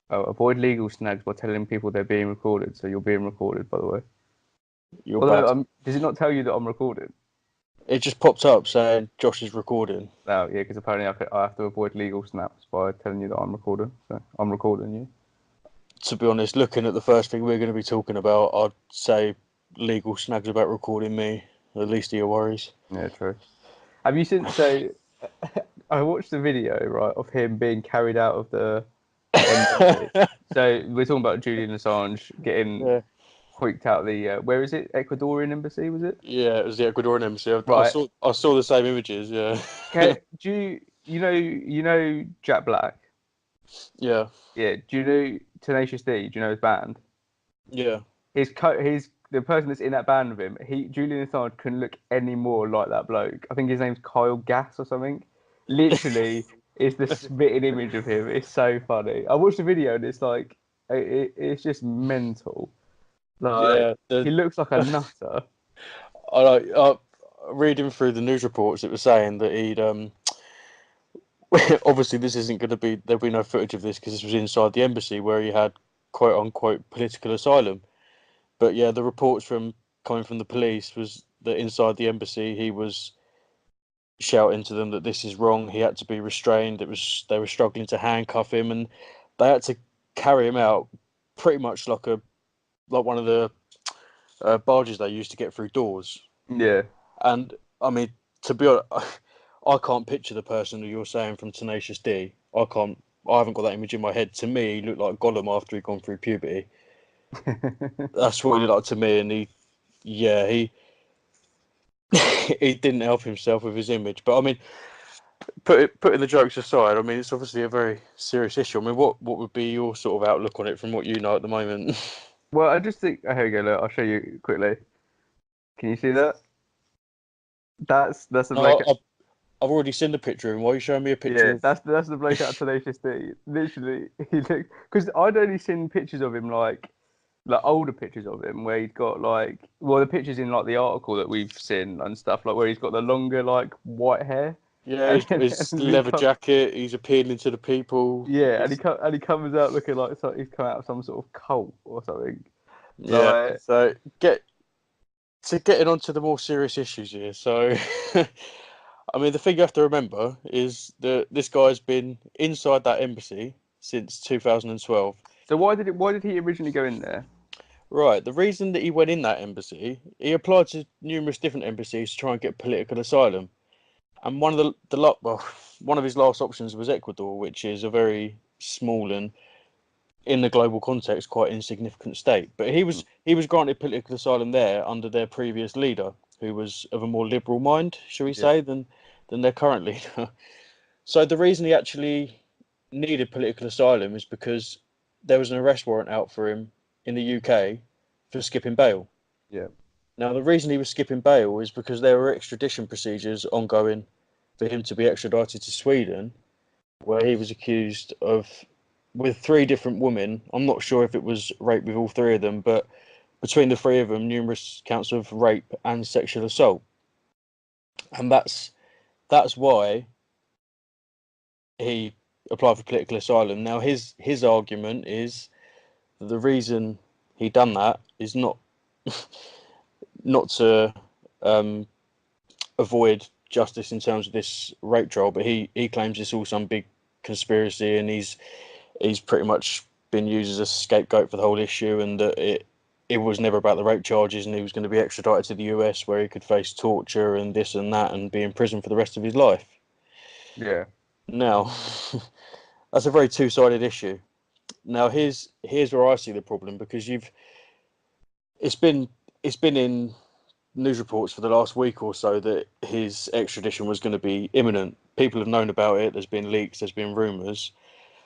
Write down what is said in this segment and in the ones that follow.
Oh, avoid legal snags by telling people they're being recorded. So you're being recorded, by the way. You're Although, bad. does it not tell you that I'm recorded? It just popped up saying Josh is recording. No, yeah, because apparently I have to avoid legal snaps by telling you that I'm recording. So I'm recording you. To be honest, looking at the first thing we're going to be talking about, I'd say legal snags about recording me. The least of your worries. Yeah, true. Have you seen? So I watched the video right of him being carried out of the embassy. So we're talking about Julian Assange getting Yeah, hoiked out the where is it? Ecuadorian embassy was it? yeah, it was the Ecuadorian embassy. I Right. saw the same images. Yeah, Do you know Jack Black? yeah, Yeah. Do you know Tenacious D? Do you know his band? yeah. His the person that's in that band with him. Julian Assange couldn't look any more like that bloke. I think his name's Kyle Gass or something. Literally, it's the spitting image of him. It's so funny. I watched the video and it's like it's just mental. Like Yeah, he looks like a nutter. I like reading through the news reports. It was saying that he'd obviously this isn't going to be there'll be no footage of this because this was inside the embassy where he had quote unquote political asylum. But yeah, the reports from coming from the police was that inside the embassy he was shouting to them that this is wrong. He had to be restrained. It was they were struggling to handcuff him and they had to carry him out pretty much like one of the barges they used to get through doors. Yeah. And I mean, to be honest, I can't picture the person who you're saying from Tenacious D. I can't. I haven't got that image in my head. To me, he looked like Gollum after he'd gone through puberty. That's what he looked like to me. And yeah, he he didn't help himself with his image. But I mean, putting the jokes aside, I mean, it's obviously a very serious issue. I mean, what would be your sort of outlook on it from what you know at the moment? Well, I just think. Oh, here we go. Look, I'll show you quickly. Can you see that? That's the bloke. No, I've already seen the picture. And why are you showing me a picture Yeah, of? that's the bloke out of Tenacious D. Literally, he look because I'd only seen pictures of him like older pictures of him where he's got like well the pictures in like the article that we've seen and stuff like where he's got the longer like white hair Yeah, and he's got his and leather jacket. He's appealing to the people. yeah He's and he comes out looking like he's come out of some sort of cult or something yeah. like So getting on to the more serious issues here. So, I mean, the thing you have to remember is that this guy's been inside that embassy since 2012. so why did he originally go in there? Right, the reason that he went in that embassy, he applied to numerous different embassies to try and get political asylum. And one of his last options was Ecuador, which is a very small and in the global context quite insignificant state. But he was granted political asylum there under their previous leader, who was of a more liberal mind, shall we Yeah, say, than their current leader. So the reason he actually needed political asylum is because there was an arrest warrant out for him in the UK for skipping bail. yeah, Now the reason he was skipping bail is because there were extradition procedures ongoing for him to be extradited to Sweden, where he was accused of with three different women. I'm not sure if it was rape with all three of them, but between the three of them, numerous counts of rape and sexual assault, and that's why he applied for political asylum. Now his argument is that the reason he done that is not to um, avoid justice in terms of this rape trial, but he claims it's all some big conspiracy, and he's pretty much been used as a scapegoat for the whole issue, and that it was never about the rape charges, and he was going to be extradited to the US where he could face torture and this and that and be in prison for the rest of his life. yeah. Now, that's a very two-sided issue. Now, here's where I see the problem because it's been it's been in news reports for the last week or so that his extradition was going to be imminent. People have known about it. There's been leaks. There's been rumours.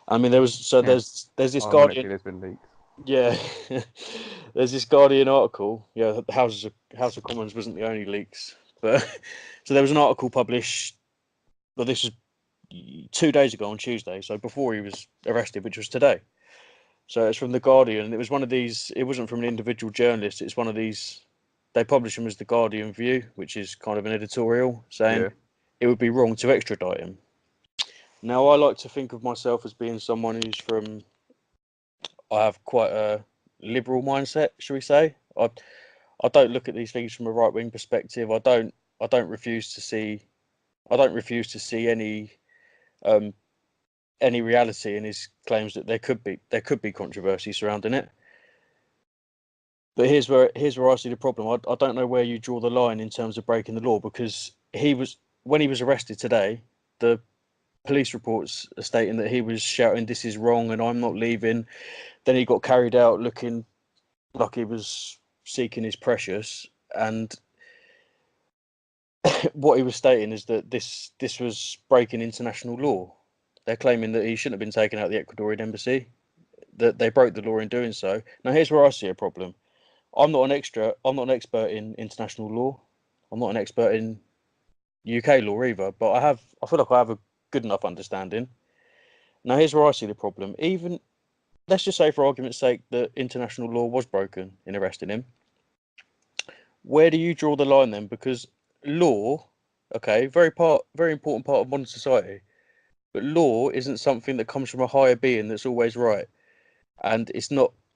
I mean, Yeah. there's this Ironically, Guardian. there's been leaks. Yeah, there's this Guardian article. Yeah, the House of Commons wasn't the only leaks, but so there was an article published. Well, this was 2 days ago on Tuesday, so before he was arrested, which was today. So it's from the Guardian, and it was one of these. It wasn't from an individual journalist. It's one of these. They publish them as the Guardian View, which is kind of an editorial saying Yeah, it would be wrong to extradite him. Now, I like to think of myself as being someone who's from I have quite a liberal mindset, shall we say. I don't look at these things from a right wing perspective. I don't refuse to see um, any reality in his claims that there could be controversy surrounding it. But here's where I see the problem. I don't know where you draw the line in terms of breaking the law, because when he was arrested today, the police reports are stating that he was shouting, "This is wrong and I'm not leaving." Then he got carried out looking like he was seeking his precious, and what he was stating is that this was breaking international law. They're claiming that he shouldn't have been taken out of the Ecuadorian embassy, that they broke the law in doing so. Now, here's where I see a problem. I'm not an expert in international law. I'm not an expert in UK law either, but I feel like I have a good enough understanding. Now, here's where I see the problem. Even let's just say, for argument's sake, that international law was broken in arresting him. Where do you draw the line then? Because law, okay, very important part of modern society, but law isn't something that comes from a higher being that's always right, and it's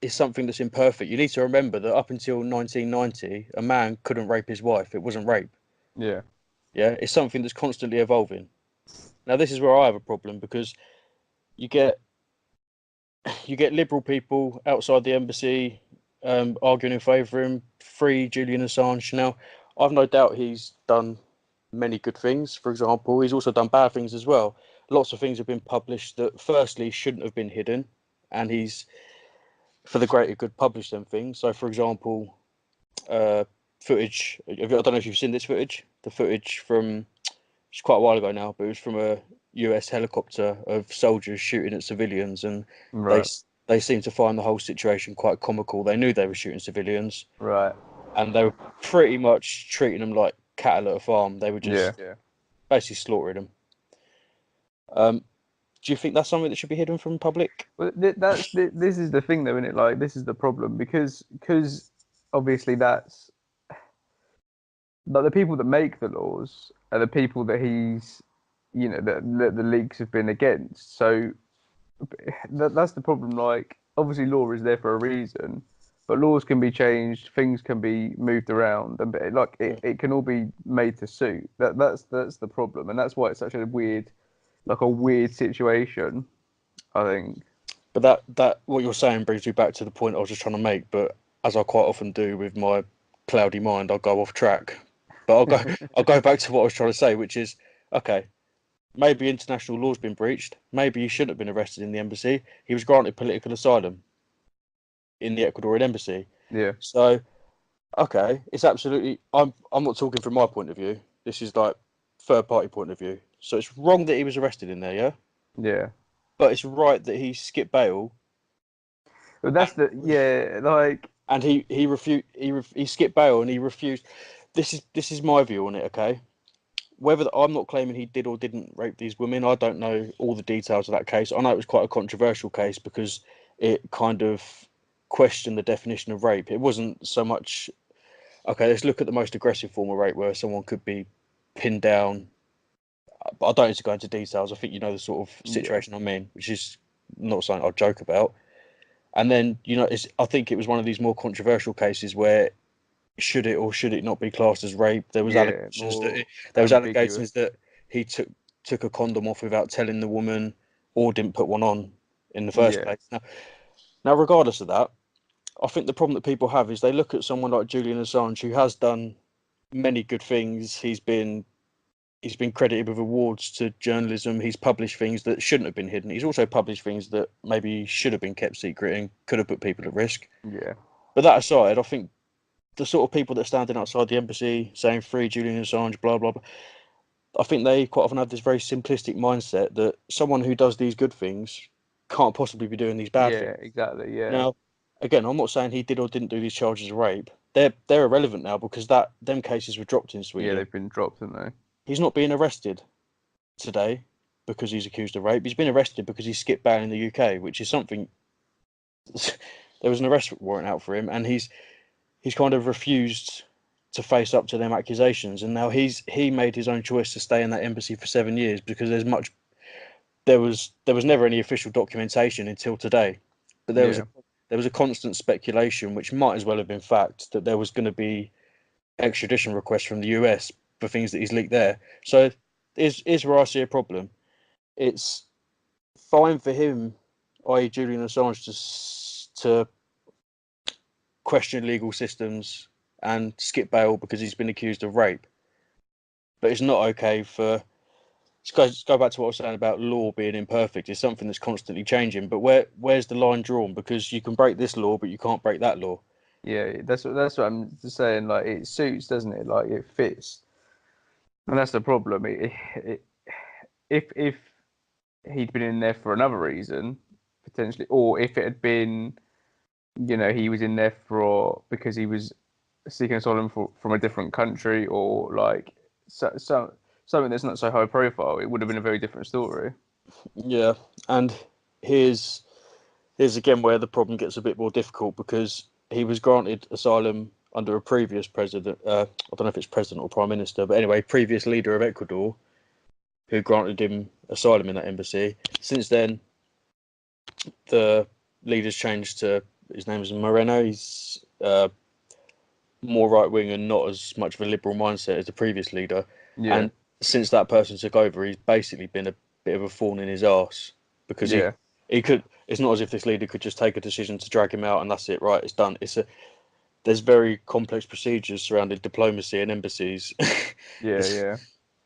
something that's imperfect. You need to remember that up until 1990, a man couldn't rape his wife. It wasn't rape. Yeah. Yeah, it's something that's constantly evolving. Now, this is where I have a problem, because you get liberal people outside the embassy arguing in favour of him, free Julian Assange. Now, I've no doubt he's done many good things. For example, he's also done bad things as well. Lots of things have been published that, firstly, shouldn't have been hidden, and he's, for the greater good, published them things. So, for example, footage. I don't know if you've seen this footage. The footage from, it's quite a while ago now, but it was from a US helicopter of soldiers shooting at civilians, and they Right. they seemed to find the whole situation quite comical. They knew they were shooting civilians, Right. and they were pretty much treating them like cattle at a farm. They were Yeah. just basically slaughtering them. Do you think that's something that should be hidden from the public? Well, this is the thing, though, isn't it? Like, this is the problem, because obviously that's like the people that make the laws are the people that he's, that the leaks have been against. So that's the problem. Like, obviously, law is there for a reason, but laws can be changed, things can be moved around, and like it can all be made to suit. That's the problem, and that's why it's such a weird situation, I think. But that what you're saying brings me back to the point I was just trying to make. But as I quite often do with my cloudy mind, I'll go off track. But I'll go back to what I was trying to say, which is, okay, maybe international law's been breached. Maybe he shouldn't have been arrested in the embassy. He was granted political asylum in the Ecuadorian embassy. Yeah, So, okay, it's absolutely. I'm not talking from my point of view. This is like third party point of view. So it's wrong that he was arrested in there, yeah. yeah. But it's right that he skipped bail, But that's the like and he skipped bail and he refused. This is my view on it. Okay, whether I'm not claiming he did or didn't rape these women, I don't know all the details of that case. I know it was quite a controversial case because it kind of questioned the definition of rape. It wasn't so much, okay, let's look at the most aggressive form of rape where someone could be pinned down. But I don't need to go into details. I think you know the sort of yeah, situation I'm in, which is not something I'll joke about. And then, I think it was one of these more controversial cases where should it or should it not be classed as rape? more There was ambiguous. allegations that he took a condom off without telling the woman, or didn't put one on in the first Yeah, place. Now, regardless of that, I think the problem that people have is they look at someone like Julian Assange, who has done many good things. He's been credited with awards to journalism. He's published things that shouldn't have been hidden. He's also published things that maybe should have been kept secret and could have put people at risk. yeah, But that aside, I think the sort of people that are standing outside the embassy saying free Julian Assange, blah, blah, blah, I think they quite often have this very simplistic mindset that someone who does these good things can't possibly be doing these bad things. yeah, exactly. Yeah, Now, again, I'm not saying he did or didn't do these charges of rape. They're irrelevant now because them cases were dropped in yeah. Sweden. They've been dropped, haven't they? He's not being arrested today because he's accused of rape. He's been arrested because he skipped bail in the UK, which is something. There was an arrest warrant out for him, and he's kind of refused to face up to them accusations, and now he made his own choice to stay in that embassy for 7 years because there was never any official documentation until today, but Yeah, there was a constant speculation, which might as well have been fact, that there was going to be extradition requests from the US for things that he's leaked there. So is where I see a problem. It's fine for him, i.e. Julian Assange, to question legal systems and skip bail because he's been accused of rape. But it's not okay for... Let's go back to what I was saying about law being imperfect. It's something that's constantly changing. But where's the line drawn? Because you can break this law, but you can't break that law. Yeah, that's what I'm just saying. Like, it suits, doesn't it? Like, it fits, and that's the problem. If he'd been in there for another reason, potentially, or if it had been, he was in there because he was seeking asylum from a different country, or like something that's not so high profile, it would have been a very different story. Yeah, and here's again where the problem gets a bit more difficult, because he was granted asylum under a previous president. I don't know if it's president or prime minister, but anyway, previous leader of Ecuador, who granted him asylum in that embassy. Since then, the leader's changed to, his name is Moreno. He's more right wing and not as much of a liberal mindset as the previous leader. Yeah, And since that person took over, he's basically been a bit of a thorn in his arse, because yeah, he could. It's not as if this leader could just take a decision to drag him out and that's it. Right, it's done. There's very complex procedures surrounding diplomacy and embassies. yeah.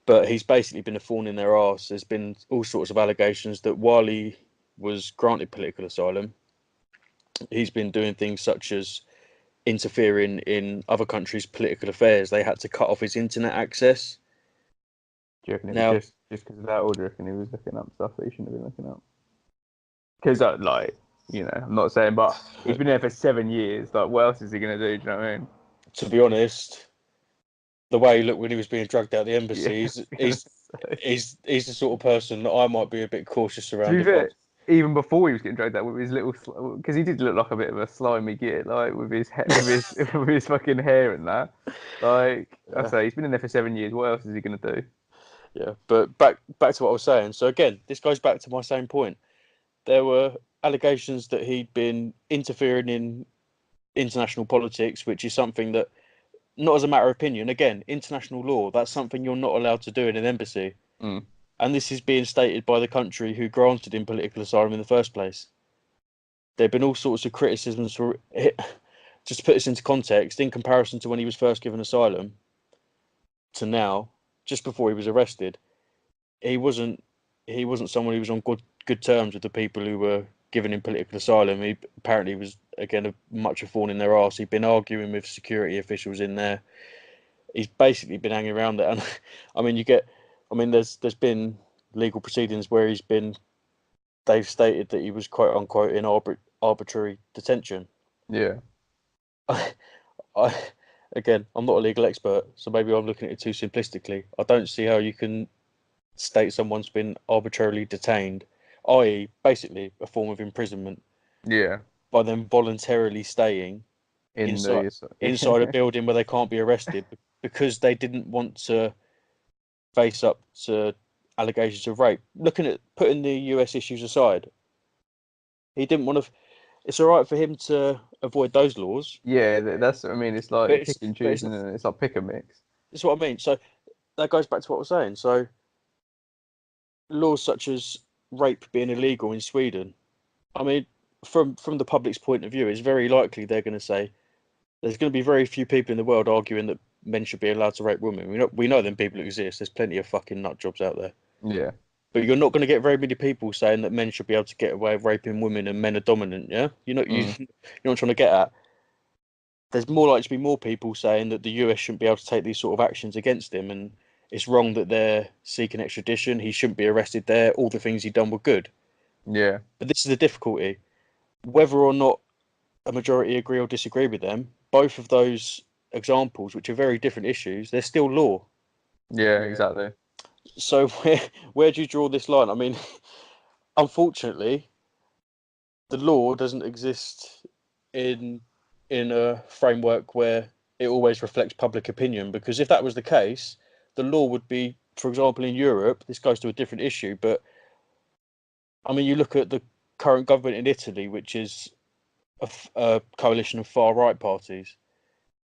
But he's basically been a thorn in their arse. There's been all sorts of allegations that while he was granted political asylum, he's been doing things such as interfering in other countries' political affairs. They had to cut off his internet access. Do you reckon it was Now, just because of that, or do you reckon he was looking up stuff that he shouldn't have been looking up? Because, I'm not saying, but he's been there for 7 years. Like, what else is he gonna do? Do you know what I mean? to be honest, the way he looked when he was being dragged out of the Yeah. embassy, I was gonna say. he's the sort of person that I might be a bit cautious To around be if I fair, was... even before he was getting dragged out with his little, because he did look like a bit of a slimy git, like with his with his with his fucking hair and that. Like I Yeah, say, he's been in there for 7 years. What else is he gonna do? yeah. But back to what I was saying. So again, this goes back to my same point. There were allegations that he'd been interfering in international politics, which is something that, not as a matter of opinion, again, international law, that's something you're not allowed to do in an embassy. Mm. And this is being stated by the country who granted him political asylum in the first place. There have been all sorts of criticisms for... Just to put this into context, in comparison to when he was first given asylum to now, just before he was arrested, he wasn't someone who was on good terms with the people who were giving him political asylum. He apparently was, again, much a thorn in their arse. He'd been arguing with security officials in there. He's basically been hanging around there. And I mean, there's been legal proceedings where they've stated that he was quote unquote in arbitrary detention. Yeah, I again, I'm not a legal expert, so maybe I'm looking at it too simplistically. I don't see how you can state someone's been arbitrarily detained, i.e., basically a form of imprisonment, yeah. by them voluntarily staying In inside the a building where they can't be arrested because they didn't want to face up to allegations of rape. Looking at putting the US issues aside, he didn't want to. It's all right for him to avoid those laws, yeah, that's what I mean. It's but like pick and choose, not. and it's like pick and mix. It's what I mean. So that goes back to what I was saying. So laws such as rape being illegal in Sweden. I mean, from the public's point of view, it's very likely they're going to say there's going to be very few people in the world arguing that men should be allowed to rape women. We know them people exist. There's plenty of fucking nut jobs out there. Yeah, But you're not going to get very many people saying that men should be able to get away with raping women and men are dominant. Yeah, mm. you're not trying to get at. There's more likely to be more people saying that the US shouldn't be able to take these sort of actions against him, and it's wrong that they're seeking extradition. He shouldn't be arrested there. All the things he'd done were good. Yeah, But this is the difficulty. Whether or not a majority agree or disagree with them, both of those examples, which are very different issues, they're still law. yeah, exactly. So where do you draw this line? I mean, unfortunately, the law doesn't exist in a framework where it always reflects public opinion. Because if that was the case, the law would be, for example, in Europe. This goes to a different issue, but I mean, you look at the current government in Italy, which is a coalition of far right parties.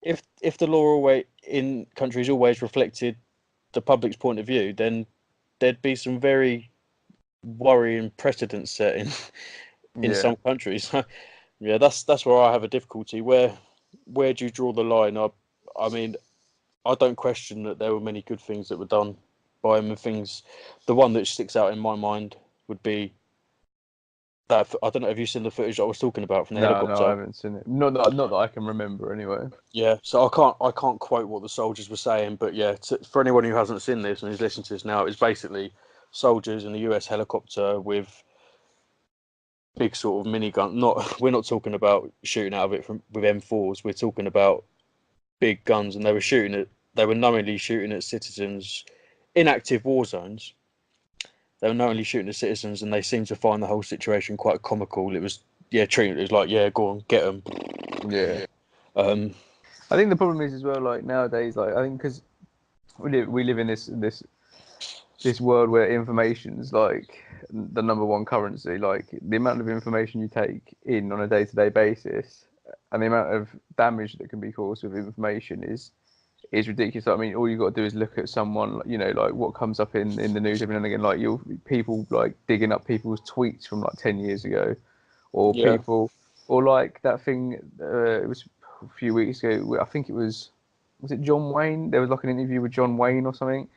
If the law always in countries always reflected the public's point of view, then there'd be some very worrying precedent setting in Yeah. some countries. Yeah, that's where I have a difficulty. Where do you draw the line? I mean, I don't question that there were many good things that were done by him, and things. The one that sticks out in my mind would be that I don't know. Have you seen the footage I was talking about from the No, no, I helicopter? haven't seen it. Not that I can remember anyway. Yeah, so I can't quote what the soldiers were saying, but yeah, for anyone who hasn't seen this and is listening to this now, it's basically soldiers in the US helicopter with big sort of minigun. Not we're not talking about shooting out of it with M4s. We're talking about big guns, and they were shooting at. They were knowingly shooting at citizens in active war zones. They were knowingly shooting at citizens, and they seemed to find the whole situation quite comical. It was treating it was like go on, get them. Yeah. Um, I think the problem is as well, like nowadays, like I think because we live in this world where information's like the number one currency. Like the amount of information you take in on a day-to-day basis, and the amount of damage that can be caused with information is ridiculous. I mean, all you got to do is look at someone, like what comes up in the news every now and again, like people like digging up people's tweets from like 10 years ago, or yeah, people, or like that thing. It was a few weeks ago. I think was it John Wayne? There was like an interview with John Wayne or something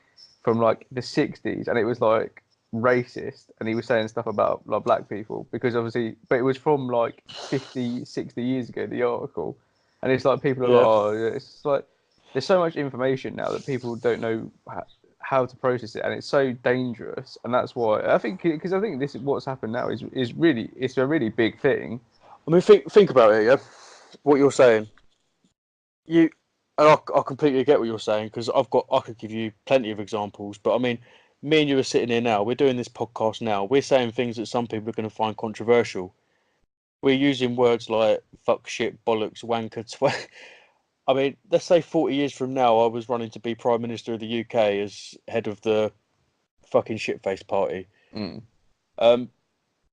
from like the 60s, and it was like racist, and he was saying stuff about like black people because obviously, but it was from like 50, 60 years ago, the article, and it's like people are like, yeah. oh, yeah. It's just like there's so much information now that people don't know how to process it, and it's so dangerous, and that's why I think because I think this is what's happened now is really it's a really big thing. I mean, think about it. Yeah, what you're saying. You, I completely get what you're saying because I could give you plenty of examples. But I mean, me and you are sitting here now. We're doing this podcast now. We're saying things that some people are going to find controversial. We're using words like fuck, shit, bollocks, wanker, twat. I mean, let's say 40 years from now, I was running to be Prime Minister of the UK as head of the fucking shitface party. Mm. Um,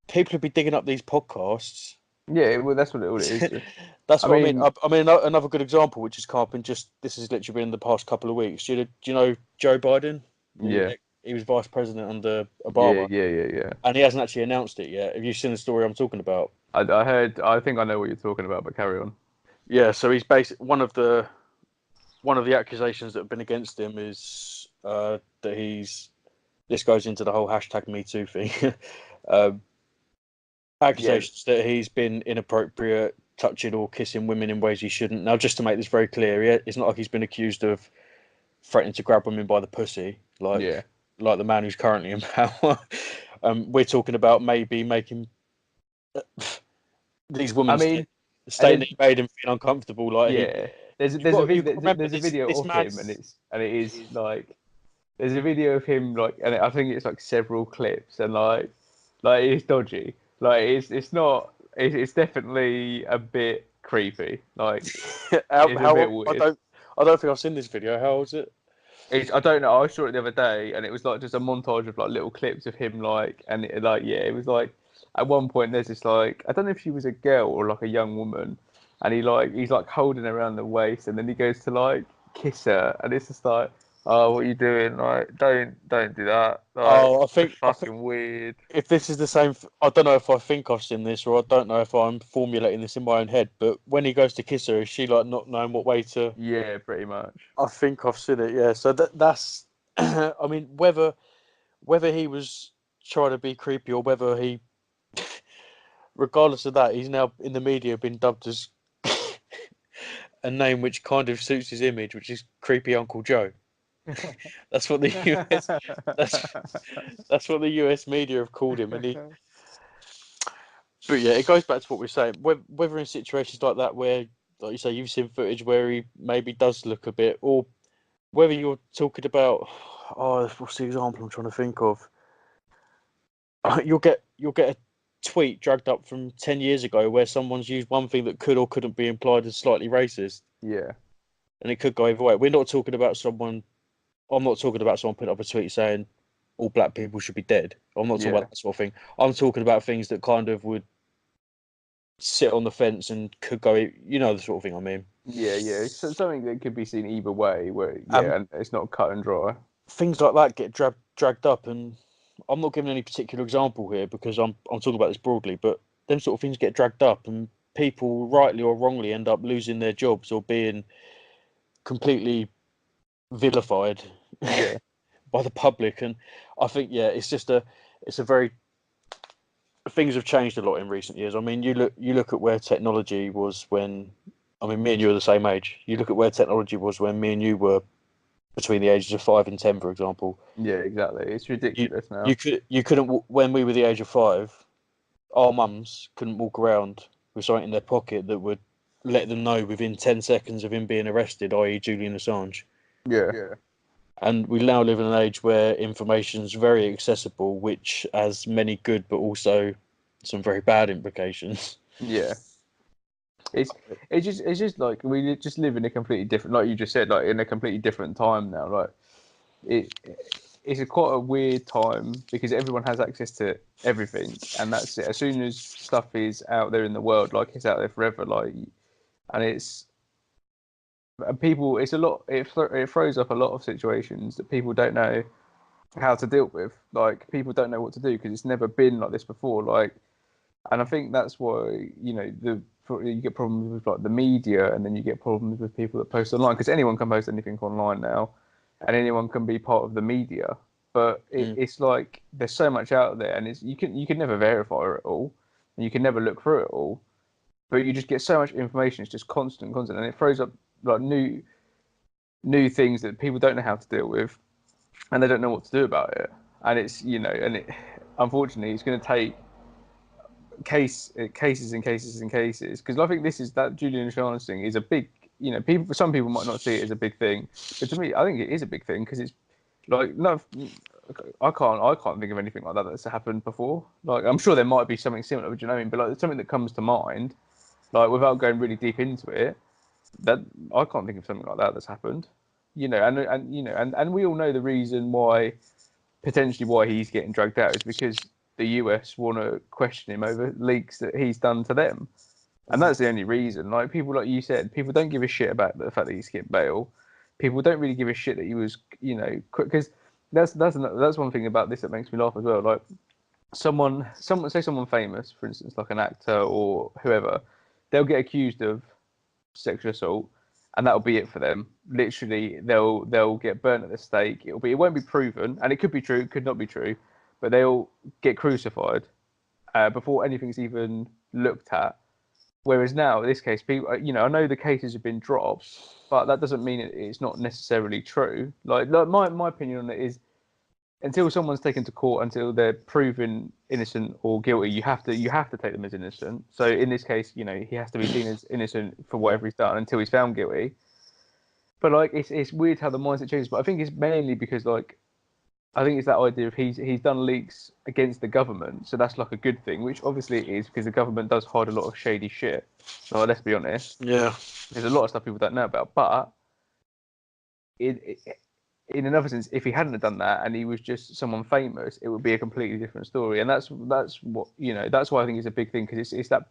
People would be digging up these podcasts. Yeah, well, that's what all it is. That's I what I mean. mean, I mean, another good example, which has come up in just this has literally been in the past couple of weeks. Do you know Joe Biden? yeah, He was vice president under yeah, Obama, yeah, yeah, yeah. and he hasn't actually announced it yet. Have you seen the story I'm talking about? I heard. I think I know what you're talking about, but carry on. Yeah, so he's basically one of the accusations that have been against him is that he's. This goes into the whole hashtag Me Too thing. um, Yeah, Accusations that he's been inappropriate, touching or kissing women in ways he shouldn't. Now, just to make this very clear, it's not like he's been accused of threatening to grab women by the pussy, yeah. like the man who's currently in power. We're talking about maybe making these I women mean, and stating there's that he made him feel uncomfortable. Like yeah, you've got to remember there's a video this of him, man's. and it is like there's a video of him like, and I think it's like several clips, and like it's dodgy. Like it's not. It's definitely a bit creepy. Like it's a bit How weird. I don't think I've seen this video. How old is it? I don't know. I saw it the other day, and it was like just a montage of like little clips of him, like, and like, yeah, it was like at one point there's this like I don't know if she was a girl or like a young woman, and he's like holding her around the waist, and then he goes to like kiss her, and it's just like, oh, what are you doing? Like, don't do that. Like, Oh, it's fucking weird. if this is the same, I don't know if I think I've seen this or I don't know if I'm formulating this in my own head. But when he goes to kiss her, is she like not knowing what way to? Yeah, pretty much. I think I've seen it. Yeah. So that's. I mean, whether he was trying to be creepy or whether he, regardless of that, he's now in the media been dubbed as a name which kind of suits his image, which is creepy Uncle Joe. That's what the US. That's that's what the US media have called him, and he. But yeah, it goes back to what we're saying. Whether in situations like that, where, like you say, you've seen footage where he maybe does look a bit, or whether you're talking about, oh, what's the example I'm trying to think of? You'll get a tweet dragged up from 10 years ago where someone's used one thing that could or couldn't be implied as slightly racist, Yeah, and it could go either way. We're not talking about someone. I'm not talking about someone putting up a tweet saying all black people should be dead. I'm not talking yeah, about that sort of thing. I'm talking about things that kind of would sit on the fence and could go. You know the sort of thing I mean. Yeah. So something that could be seen either way, where Um, and it's not cut and dry. things like that get dragged up, and I'm not giving any particular example here because I'm talking about this broadly, but them sort of things get dragged up, and people, rightly or wrongly, end up losing their jobs or being completely vilified Yeah, by the public. And I think, yeah, it's a very things have changed a lot in recent years. I mean, you look at where technology was when, I mean, me and you are the same age. You look at where technology was when me and you were between the ages of 5 and 10, for example. yeah, exactly. It's You ridiculous now. you couldn't when we were the age of 5. Our mums couldn't walk around with something in their pocket that would let them know within 10 seconds of him being arrested, i.e., Julian Assange. Yeah, And we now live in an age where information is very accessible, which has many good but also some very bad implications. yeah. It's it's just like we just live in a completely different, like you just said, like in a completely different time now. Like it, it's quite a weird time because everyone has access to everything, and that's it. As soon as stuff is out there in the world, like it's out there forever, like, and it's and people, it's a lot. It throws up a lot of situations that people don't know how to deal with. Like people don't know what to do because it's never been like this before. Like, and I think that's why you get problems with like the media, and then you get problems with people that post online because anyone can post anything online now, and anyone can be part of the media. But Mm. it's like there's so much out there, and you can never verify it all, and you can never look through it all. But you just get so much information; it's just constant, and it throws up like new things that people don't know how to deal with, and they don't know what to do about it. And it's and it unfortunately it's going to take cases and cases and cases because I think this is that Julian Assange thing is a big people, some people might not see it as a big thing, but to me I think it is a big thing because it's like no, I can't think of anything like that that's happened before. Like I'm sure there might be something similar, but you know what I mean. But like something that comes to mind, like without going really deep into it, that I can't think of something like that that's happened. And we all know the reason why potentially why he's getting dragged out is because the US want to question him over leaks that he's done to them, and that's the only reason. Like people, like you said, people don't give a shit about the fact that he skipped bail. People don't really give a shit that he was, because that's one thing about this that makes me laugh as well. Like someone famous, for instance, like an actor or whoever, they'll get accused of sexual assault, and that'll be it for them. Literally, they'll get burnt at the stake. It won't be proven, and it could be true, it could not be true, but they'll get crucified before anything's even looked at. Whereas now, in this case, people, I know the cases have been dropped, but that doesn't mean it's not necessarily true. Like my opinion on it is until someone's taken to court, until they're proven innocent or guilty, you have to take them as innocent. So in this case, he has to be seen as innocent for Yeah. whatever he's done until he's found guilty. But like it's weird how the mindset changes. But I think it's mainly because like I think it's that idea of he's done leaks against the government, so that's like a good thing, which obviously it is because the government does hide a lot of shady shit. So let's be honest, Yeah. there's a lot of stuff people don't know about. But in another sense, if he hadn't have done that and he was just someone famous, it would be a completely different story. And that's what that's why I think it's a big thing because it's that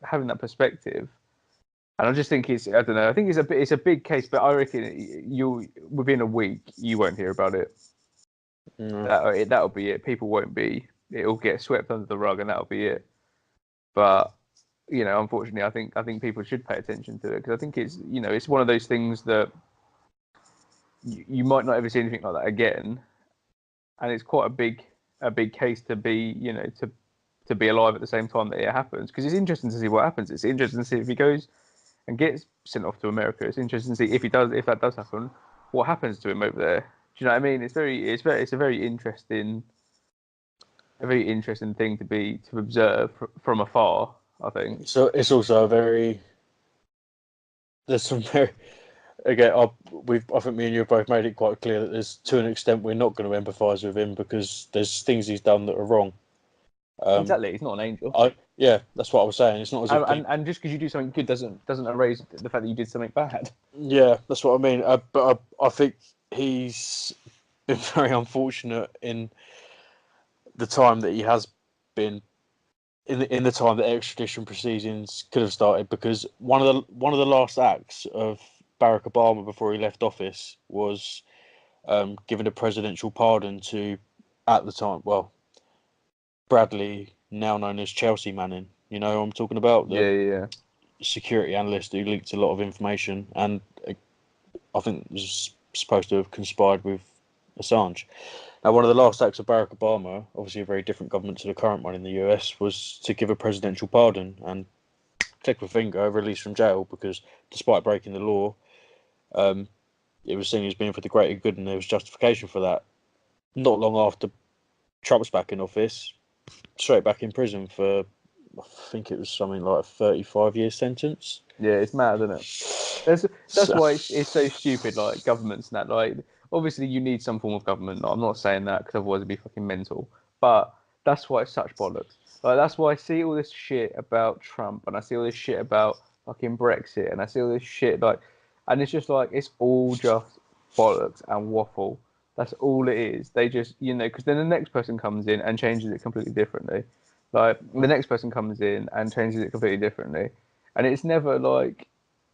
having that perspective. And I just think I don't know. I think it's a big case, but I reckon you within a week you won't hear about it. No. That'll be it. People won't be. It'll get swept under the rug, and that'll be it. But unfortunately, I think people should pay attention to it because I think it's one of those things that you might not ever see anything like that again, and it's quite a big case to be to be alive at the same time that it happens because it's interesting to see what happens. It's interesting to see if he goes and gets sent off to America. It's interesting to see if that does happen, what happens to him over there. Do you know what I mean? It's a very interesting thing to observe from afar. I think. So it's also a very there's some very again I think me and you have both made it quite clear that there's to an extent we're not going to empathise with him because there's things he's done that are wrong. Um, Exactly, he's not an angel, yeah, that's what I was saying. It's not as if and just because you do something good doesn't erase the fact that you did something bad. yeah, that's what I mean. But I think he's been very unfortunate in the time that he has been in the time that extradition proceedings could have started, because one of the last acts of Barack Obama before he left office was giving a presidential pardon to, at the time, well, Bradley, now known as Chelsea Manning. You know who I'm talking about, the Yeah. security analyst who leaked a lot of information, and I think was supposed to have conspired with Assange. Now, one of the last acts of Barack Obama, obviously a very different government to the current one in the US, was to give a presidential pardon and click of a finger, released from jail, because despite breaking the law, it was seen as being for the greater good, and there was justification for that. Not long after Trump's back in office, straight back in prison for, I think it was something like a 35-year sentence. Yeah, it's mad, isn't it? That's So, why it's so stupid. Like governments and that. Like obviously you need some form of government. I'm not saying that because otherwise it'd be fucking mental. But that's why it's such bollocks. Like that's why I see all this shit about Trump and I see all this shit about fucking Brexit and I see all this shit like, and it's just like it's all just bollocks and waffle. That's all it is. They just because then the next person comes in and changes it completely differently. Like the next person comes in and changes it completely differently, and it's never like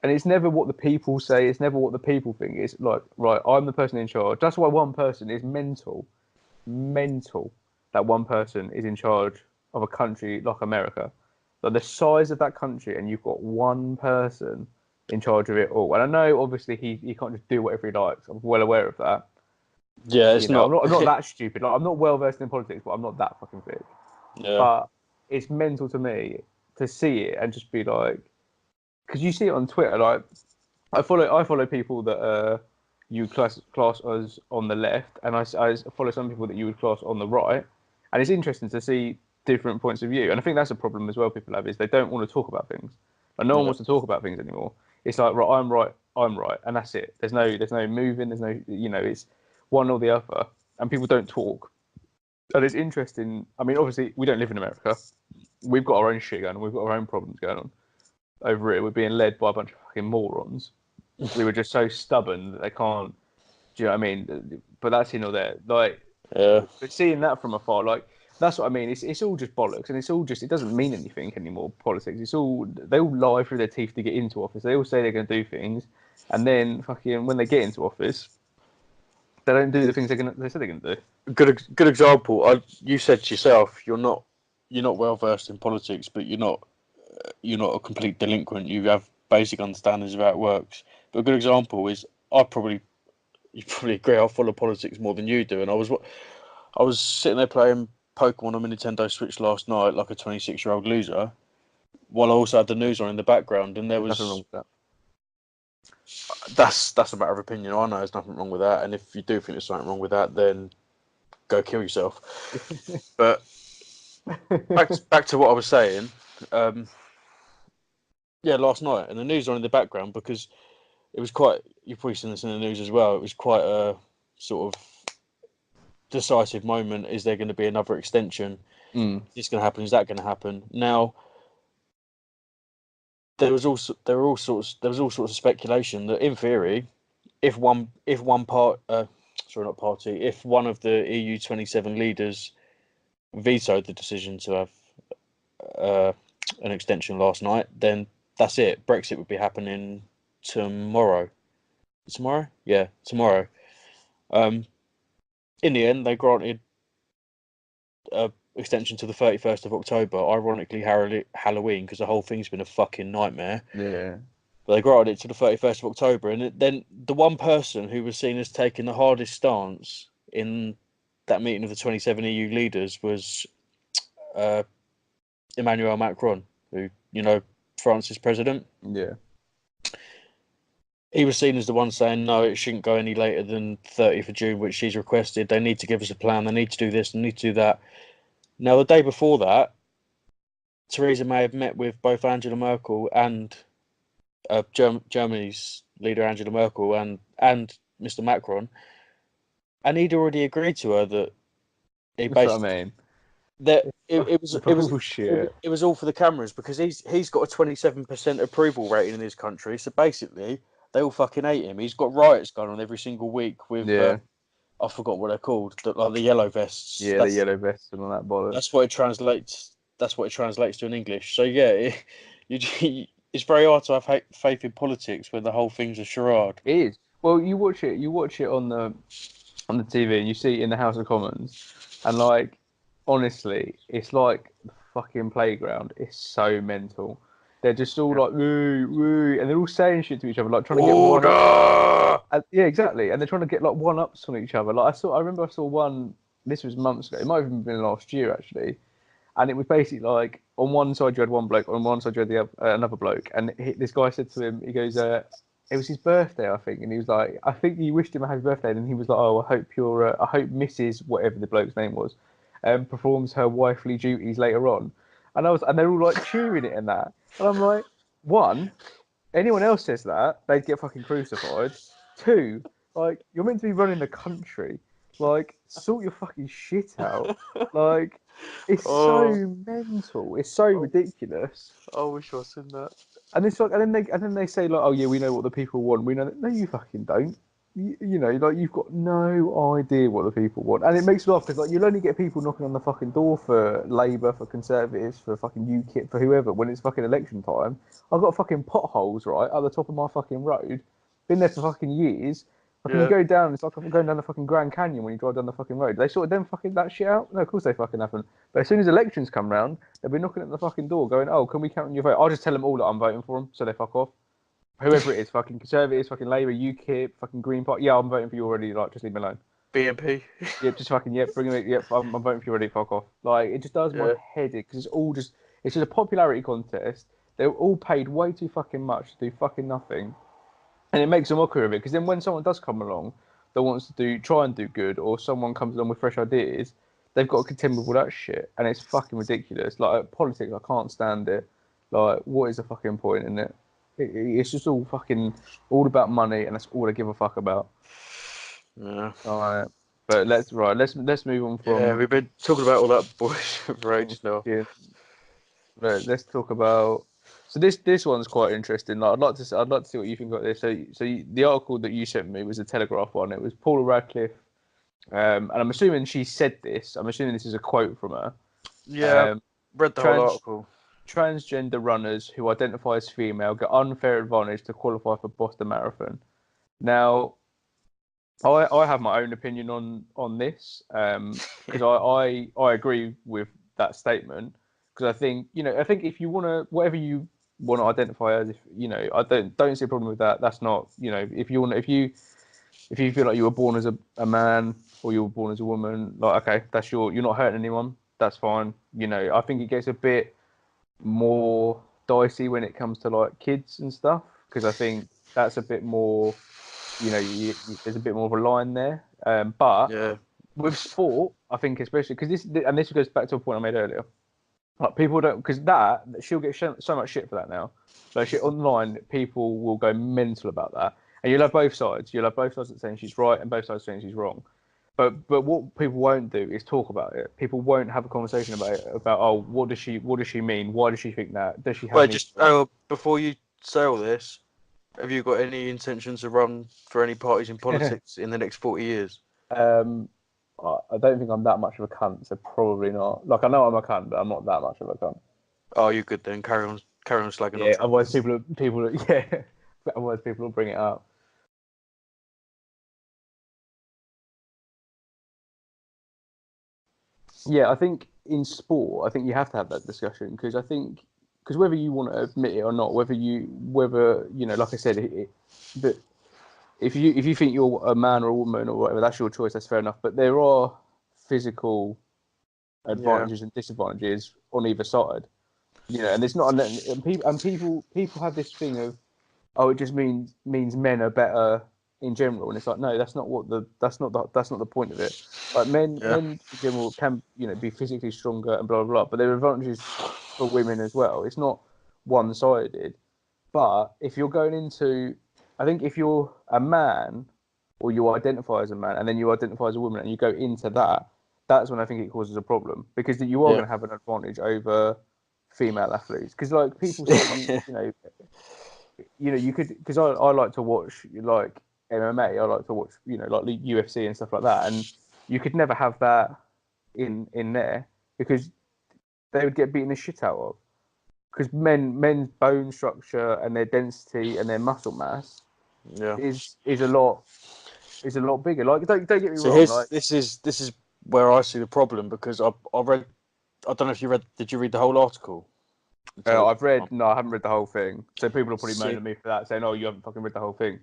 and it's never what the people say. It's never what the people think. It's like, right, I'm the person in charge. That's why one person is mental. That one person is in charge of a country like America. Like the size of that country, and you've got one person in charge of it all. And I know, obviously, he can't just do whatever he likes. I'm well aware of that. yeah, it's not. I'm not that stupid. Like, I'm not well versed in politics, but I'm not that fucking thick. Yeah, But it's mental to me to see it and just be like, because you see it on Twitter, like I follow people that you class as on the left, and I follow some people that you would class on the right, and it's interesting to see different points of view. And I think that's a problem as well. People have is they don't want to talk about things. Like no one yeah. wants to talk about things anymore. It's like right, I'm right, and that's it. There's no moving. There's no it's one or the other, and people don't talk. And it's interesting. I mean, obviously we don't live in America. We've got our own shit going on. We've got our own problems going on over here. We're being led by a bunch of fucking morons who are just so stubborn that they can't. Do you know what I mean? But that's here or there. Like, Yeah. but seeing that from afar, like that's what I mean. It's all just bollocks, and it's all just it doesn't mean anything anymore. Politics. It's all they all lie through their teeth to get into office. They all say they're going to do things, and then fucking when they get into office, they don't do the things they said they're going to do. Good example. You said to yourself, you're not well versed in politics, but you're not a complete delinquent. You have basic understandings of how it works. But a good example is you probably agree. I follow politics more than you do, and I was sitting there playing Pokemon on my Nintendo Switch last night like a 26-year-old loser, while I also had the news on in the background, and there There's nothing wrong was with that. that's a matter of opinion. I know there's nothing wrong with that, and if you do think there's something wrong with that, then go kill yourself. But back to what I was saying. Yeah, last night, and the news on in the background because it was quite. You've probably seen this in the news as well. It was quite a sort of decisive moment. Is there going to be another extension? Mm. Is this going to happen? Is that going to happen? Now, there were all sorts of speculation that in theory, if one part sorry, not party, if one of the EU 27 leaders vetoed the decision to have uh, an extension last night, then that's it. Brexit would be happening tomorrow. Tomorrow? Yeah, tomorrow. Um, in the end, they granted a extension to the 31st of October. Ironically, Halloween, because the whole thing's been a fucking nightmare. Yeah. But they granted it to the 31st of October. And then the one person who was seen as taking the hardest stance in that meeting of the 27 EU leaders was uh, Emmanuel Macron, who, France's president. Yeah. He was seen as the one saying, no, it shouldn't go any later than 30th of June, which she's requested. They need to give us a plan. They need to do this. They need to do that. Now, the day before that, Theresa May had met with both Angela Merkel and Germany's leader, Angela Merkel, and Mr. Macron. And he'd already agreed to her that he That's what I basically mean. that Bullshit. it was all for the cameras because he's got a 27% approval rating in his country. So basically, they all fucking hate him. He's got riots going on every single week with Yeah. I forgot what they're called, like the yellow vests. Yeah, the yellow vest and all that bollocks. That's what it translates that's what it translates to in English. So yeah, it's very hard to have faith in politics when the whole thing's a charade. It is. Well, you watch it on the TV, and you see it in the House of Commons, and like, honestly, it's like the fucking playground. It's so mental. They're just all like woo woo, and they're all saying shit to each other, like trying to get one up. Order! Yeah, exactly. And they're trying to get like one ups on each other. Like I remember I saw one. This was months ago. It might have even been last year actually. And it was basically like on one side you had one bloke, on one side you had another bloke, and this guy said to him, he goes, it was his birthday, I think, and he was like, I think he wished him a happy birthday, and he was like, oh, I hope Mrs. whatever the bloke's name was, performs her wifely duties later on, and they're all like cheering it and that, and I'm like, one, anyone else says that, they'd get fucking crucified. Two, like, you're meant to be running the country. Like, sort your fucking shit out. Like, it's so mental. It's so ridiculous. I wish I seen that. And it's like, and then they say like, oh yeah, we know what the people want. We know that. No, you fucking don't. You know, like you've got no idea what the people want, and it makes me laugh because like you'll only get people knocking on the fucking door for Labour, for Conservatives, for fucking UKIP, for whoever when it's fucking election time. I've got fucking potholes right at the top of my fucking road. Been there for fucking years. Like when you go down, it's like going down the fucking Grand Canyon when you drive down the fucking road. They sorted them fucking that shit out? No, of course they fucking haven't. But as soon as elections come round, they'll be knocking at the fucking door going, oh, can we count on your vote? I'll just tell them all that I'm voting for them, so they fuck off. Whoever it is, fucking Conservatives, fucking Labour, UKIP, fucking Green Party. Yeah, I'm voting for you already, like, just leave me alone. BNP. Yep, just fucking, yep, bring it, yep, I'm voting for you already, fuck off. Like, it just does my head in, because it's just a popularity contest. They're all paid way too fucking much to do fucking nothing. And it makes a mockery of it, because then when someone does come along that wants to try and do good, or someone comes along with fresh ideas, they've got to contend with all that shit, and it's fucking ridiculous. Like politics, I can't stand it. Like, what is the fucking point in it? It's just all about money, and that's all I give a fuck about. Yeah. All right, but let's move on from. Yeah, we've been talking about all that bullshit for ages now. Yeah. Right, let's talk about. So this one's quite interesting. Like, I'd like to see what you think about this. The article that you sent me was a Telegraph one. It was Paula Radcliffe, and I'm assuming she said this. I'm assuming this is a quote from her. Yeah, read the whole article. Transgender runners who identify as female get unfair advantage to qualify for Boston Marathon. Now, I have my own opinion on this because I agree with that statement. Because I think if you want to, whatever you want to identify as, I don't see a problem with that. That's not, if you feel like you were born as a man or you were born as a woman, like, okay, you're not hurting anyone. That's fine. I think it gets a bit more dicey when it comes to like kids and stuff, because I think that's a bit more, there's a bit more of a line there. But with sport, I think especially because this goes back to a point I made earlier. Like people don't, because she'll get so much shit for that now. Like shit online, people will go mental about that, and you'll have both sides. You'll have both sides saying she's right and both sides saying she's wrong. But what people won't do is talk about it. People won't have a conversation about it. About what does she mean? Why does she think that? Does she have? Before you say all this, have you got any intentions to run for any parties in politics in the next 40 years? I don't think I'm that much of a cunt, so probably not. Like, I know I'm a cunt, but I'm not that much of a cunt. Oh, you're good then. Carry on slagging on. Yeah, otherwise people otherwise people will bring it up. Yeah, I think in sport, I think you have to have that discussion, because whether you want to admit it or not, whether like I said, that if you think you're a man or a woman or whatever, that's your choice. That's fair enough. But there are physical advantages and disadvantages on either side, and it's not. And people have this thing of, oh, it just means men are better in general, and it's like, no, that's not the point of it. Like men in general can be physically stronger and blah blah blah, but there are advantages for women as well. It's not one-sided. But if you're going into, I think if you're a man or you identify as a man and then you identify as a woman and you go into that, that's when I think it causes a problem, because you are going to have an advantage over female athletes. Because like people say, you could, because I like to watch like MMA, I like to watch like the UFC and stuff like that, and you could never have that in there, because they would get beaten the shit out of. Because men's bone structure and their density and their muscle mass Yeah. is a lot bigger. Like don't get me So wrong. Like this is where I see the problem, because I read, I don't know if you read, did you read the whole article? I've read, no, I haven't read the whole thing. So people are probably moaning at me for that, saying, "Oh, you haven't fucking read the whole thing."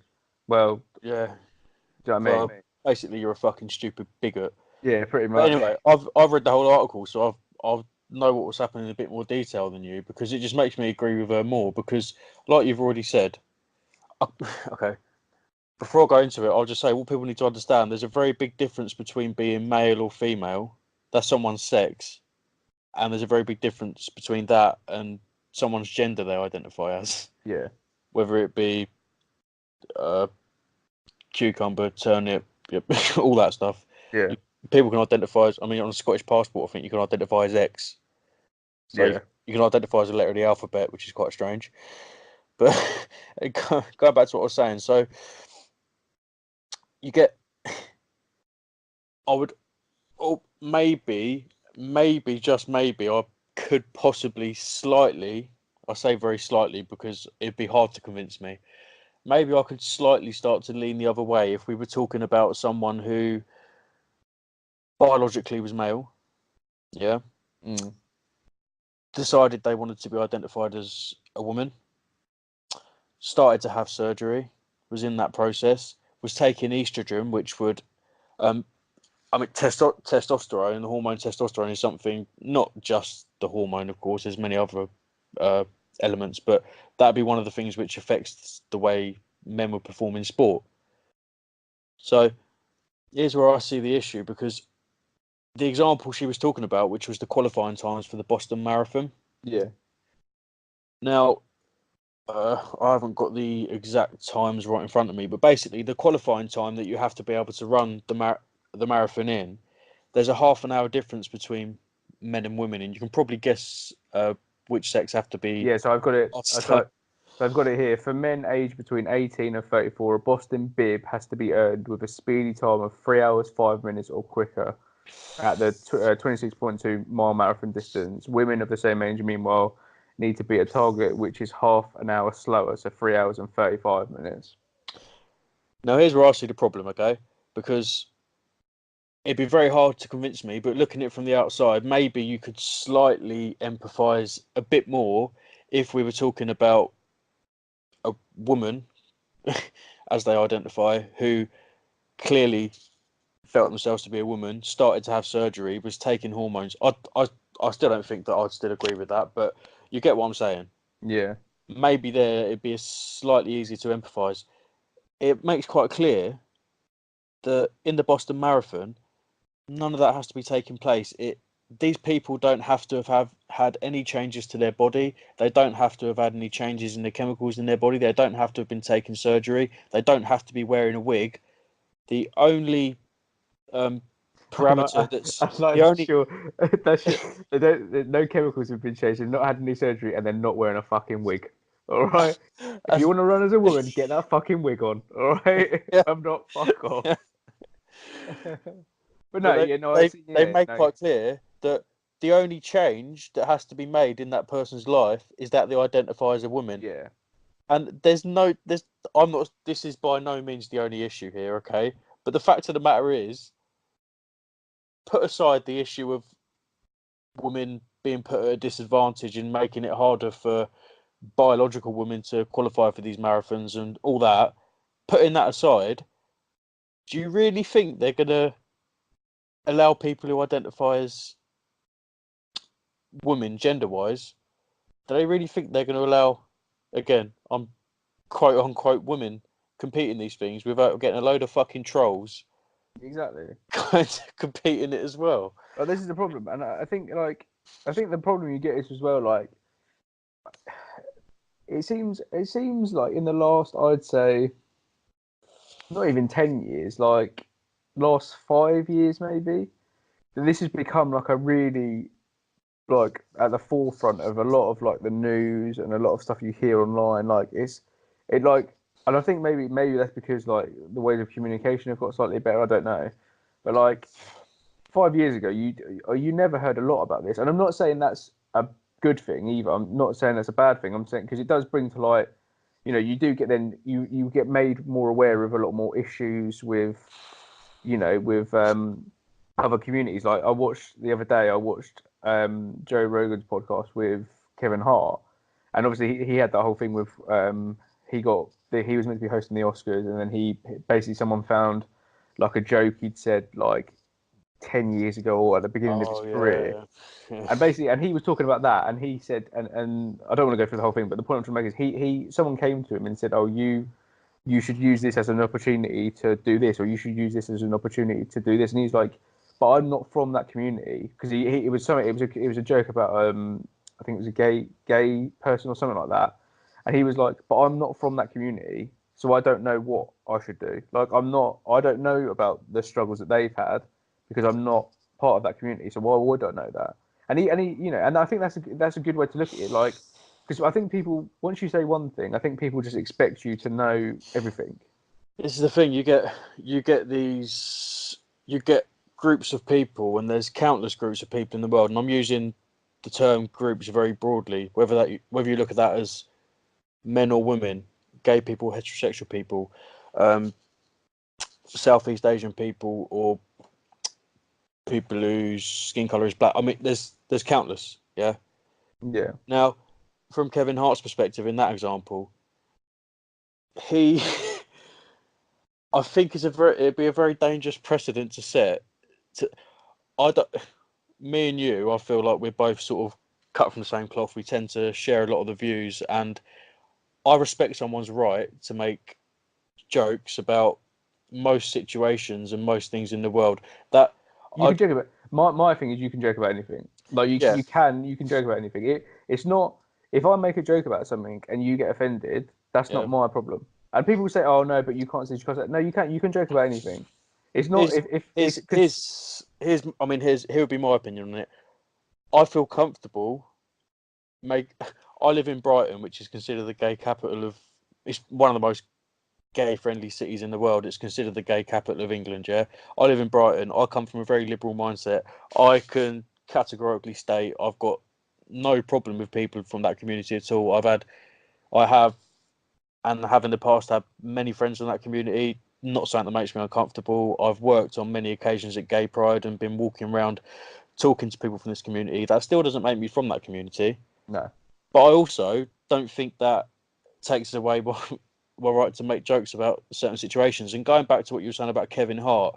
Well, Yeah. do you know what I mean? Basically, you're a fucking stupid bigot. Yeah, pretty But much. anyway, I've read the whole article, so I know what was happening in a bit more detail than you, because it just makes me agree with her more. Because, like you've already said, okay. Before I go into it, I'll just say what people need to understand. There's a very big difference between being male or female. That's someone's sex, and there's a very big difference between that and someone's gender they identify as. Yeah. Whether it be cucumber, turnip, yep, all that stuff. Yeah. People can identify as, I mean, on a Scottish passport, I think you can identify as X. So Yeah. you can identify as a letter of the alphabet, which is quite strange. But going back to what I was saying, so you get, I would, or maybe, just maybe, I could possibly slightly, I say very slightly because it'd be hard to convince me. Maybe I could slightly start to lean the other way if we were talking about someone who biologically was male, yeah, decided they wanted to be identified as a woman, started to have surgery, was in that process, was taking estrogen, which would, I mean, testosterone, the hormone testosterone is something, not just the hormone, of course, there's many other elements, but that'd be one of the things which affects the way men would perform in sport. So here's where I see the issue, because the example she was talking about, which was the qualifying times for the Boston Marathon. Yeah. Now, I haven't got the exact times right in front of me, but basically the qualifying time that you have to be able to run the marathon in, there's a half an hour difference between men and women, and you can probably guess which sex have to be. Yeah, so I've got it. So I've got it here. For men aged between 18 and 34, a Boston bib has to be earned with a speedy time of 3 hours, 5 minutes or quicker at the 26.2-mile marathon distance. Women of the same age, meanwhile, need to beat a target which is half an hour slower, so 3 hours and 35 minutes. now here's where I see the problem, okay? Because it'd be very hard to convince me, but looking at it from the outside, maybe you could slightly empathise a bit more if we were talking about a woman, as they identify, who clearly felt themselves to be a woman, started to have surgery, was taking hormones. I still don't think that I'd still agree with that, but you get what I'm saying. Yeah. Maybe there it'd be slightly easier to empathise. It makes quite clear that in the Boston Marathon, none of that has to be taking place. These people don't have to have had any changes to their body. They don't have to have had any changes in the chemicals in their body. They don't have to have been taking surgery. They don't have to be wearing a wig. The only parameter that's I'm not the only sure. That's they don't. No chemicals have been changed. They've not had any surgery, and they're not wearing a fucking wig. All right. If you want to run as a woman, get that fucking wig on. All right. yeah, I'm not fuck off. yeah. But no, But yeah, no, I they see. they Yeah, made no, quite clear that the only change that has to be made in that person's life is that they identify as a woman. yeah, And I'm not, this is by no means the only issue here, okay? But the fact of the matter is, put aside the issue of women being put at a disadvantage and making it harder for biological women to qualify for these marathons and all that, putting that aside, do you really think they're going to allow people who identify as women gender wise? Do they really think they're going to allow, again, I'm quote unquote women competing these things without getting a load of fucking trolls exactly. going to compete in it as well? But this is the problem, and I think the problem you get is as well like it seems like in the last, I'd say, not even 10 years, like last 5 years maybe, that this has become like a really like at the forefront of a lot of like the news and a lot of stuff you hear online. Like it like, and I think maybe that's because like the ways of communication have got slightly better. I don't know, but like 5 years ago, you never heard a lot about this. And I'm not saying that's a good thing either. I'm not saying that's a bad thing. I'm saying because it does bring to light, you do get you get made more aware of a lot more issues with, with other communities. Like I watched the other day, I watched Joe Rogan's podcast with Kevin Hart, and obviously he had that whole thing with he was meant to be hosting the Oscars, and then he basically someone found like a joke he'd said like 10 years ago or at the beginning of his Oh career. yeah. And basically, and he was talking about that, and he said, and I don't want to go through the whole thing, but the point I'm trying to make is someone came to him and said, oh, you should use this as an opportunity to do this, or you should use this as an opportunity to do this. And he's like, but I'm not from that community, because it was something, it was a joke about I think it was a gay person or something like that, and he was like, but I'm not from that community, so I don't know what I should do. Like I don't know about the struggles that they've had because I'm not part of that community, so why would I know that? And and I think that's a good way to look at it, like, because I think people, once you say one thing, I think people just expect you to know everything. This is the thing. You get groups of people, and there's countless groups of people in the world, and I'm using the term groups very broadly, whether you look at that as men or women, gay people, heterosexual people, Southeast Asian people, or people whose skin color is black. I mean, there's countless. Yeah. Yeah. Now, from Kevin Hart's perspective, in that example, he, I think, it'd be a very dangerous precedent to set. I don't, me and you, I feel like we're both sort of cut from the same cloth. We tend to share a lot of the views, and I respect someone's right to make jokes about most situations and most things in the world. That You I can joke about my thing is you can joke about anything. Like Yeah, you can joke about anything. It's not, if I make a joke about something and you get offended, that's not yeah. my problem. And people say, "Oh no, but you can't say," no, you can't. You can joke about anything. It's not Here's if here's it's because here's I mean here would be my opinion on it. I feel comfortable. Make I live in Brighton, which is considered the gay capital of. It's one of the most gay-friendly cities in the world. It's considered the gay capital of England. Yeah, I live in Brighton. I come from a very liberal mindset. I can categorically state I've got no problem with people from that community at all. I have, and have in the past had many friends in that community. Not something that makes me uncomfortable. I've worked on many occasions at Gay Pride and been walking around talking to people from this community. That still doesn't make me from that community. no, But I also don't think that takes away my right to make jokes about certain situations. And going back to what you were saying about Kevin Hart,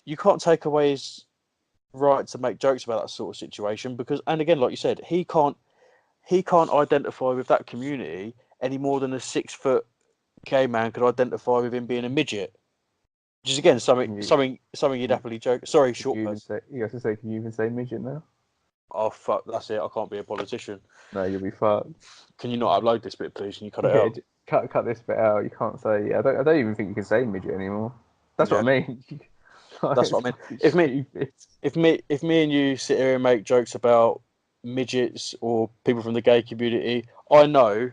you can't take away his right to make jokes about that sort of situation because, and again, like you said, he can't identify with that community any more than a 6 foot gay man could identify with him being a midget. Which is again you, something you'd you, happily joke. Sorry, can short you even person. say? You have to say, can you even say midget now? Oh fuck, that's it. I can't be a politician. No, you'll be fucked. Can you not upload this bit, please? Can you cut it Yeah, out? cut this bit out. You can't say. I don't even think you can say midget anymore. That's what Yeah, I mean. that's It's what I mean. fucking If me, stupid. if me and you sit here and make jokes about midgets or people from the gay community, I know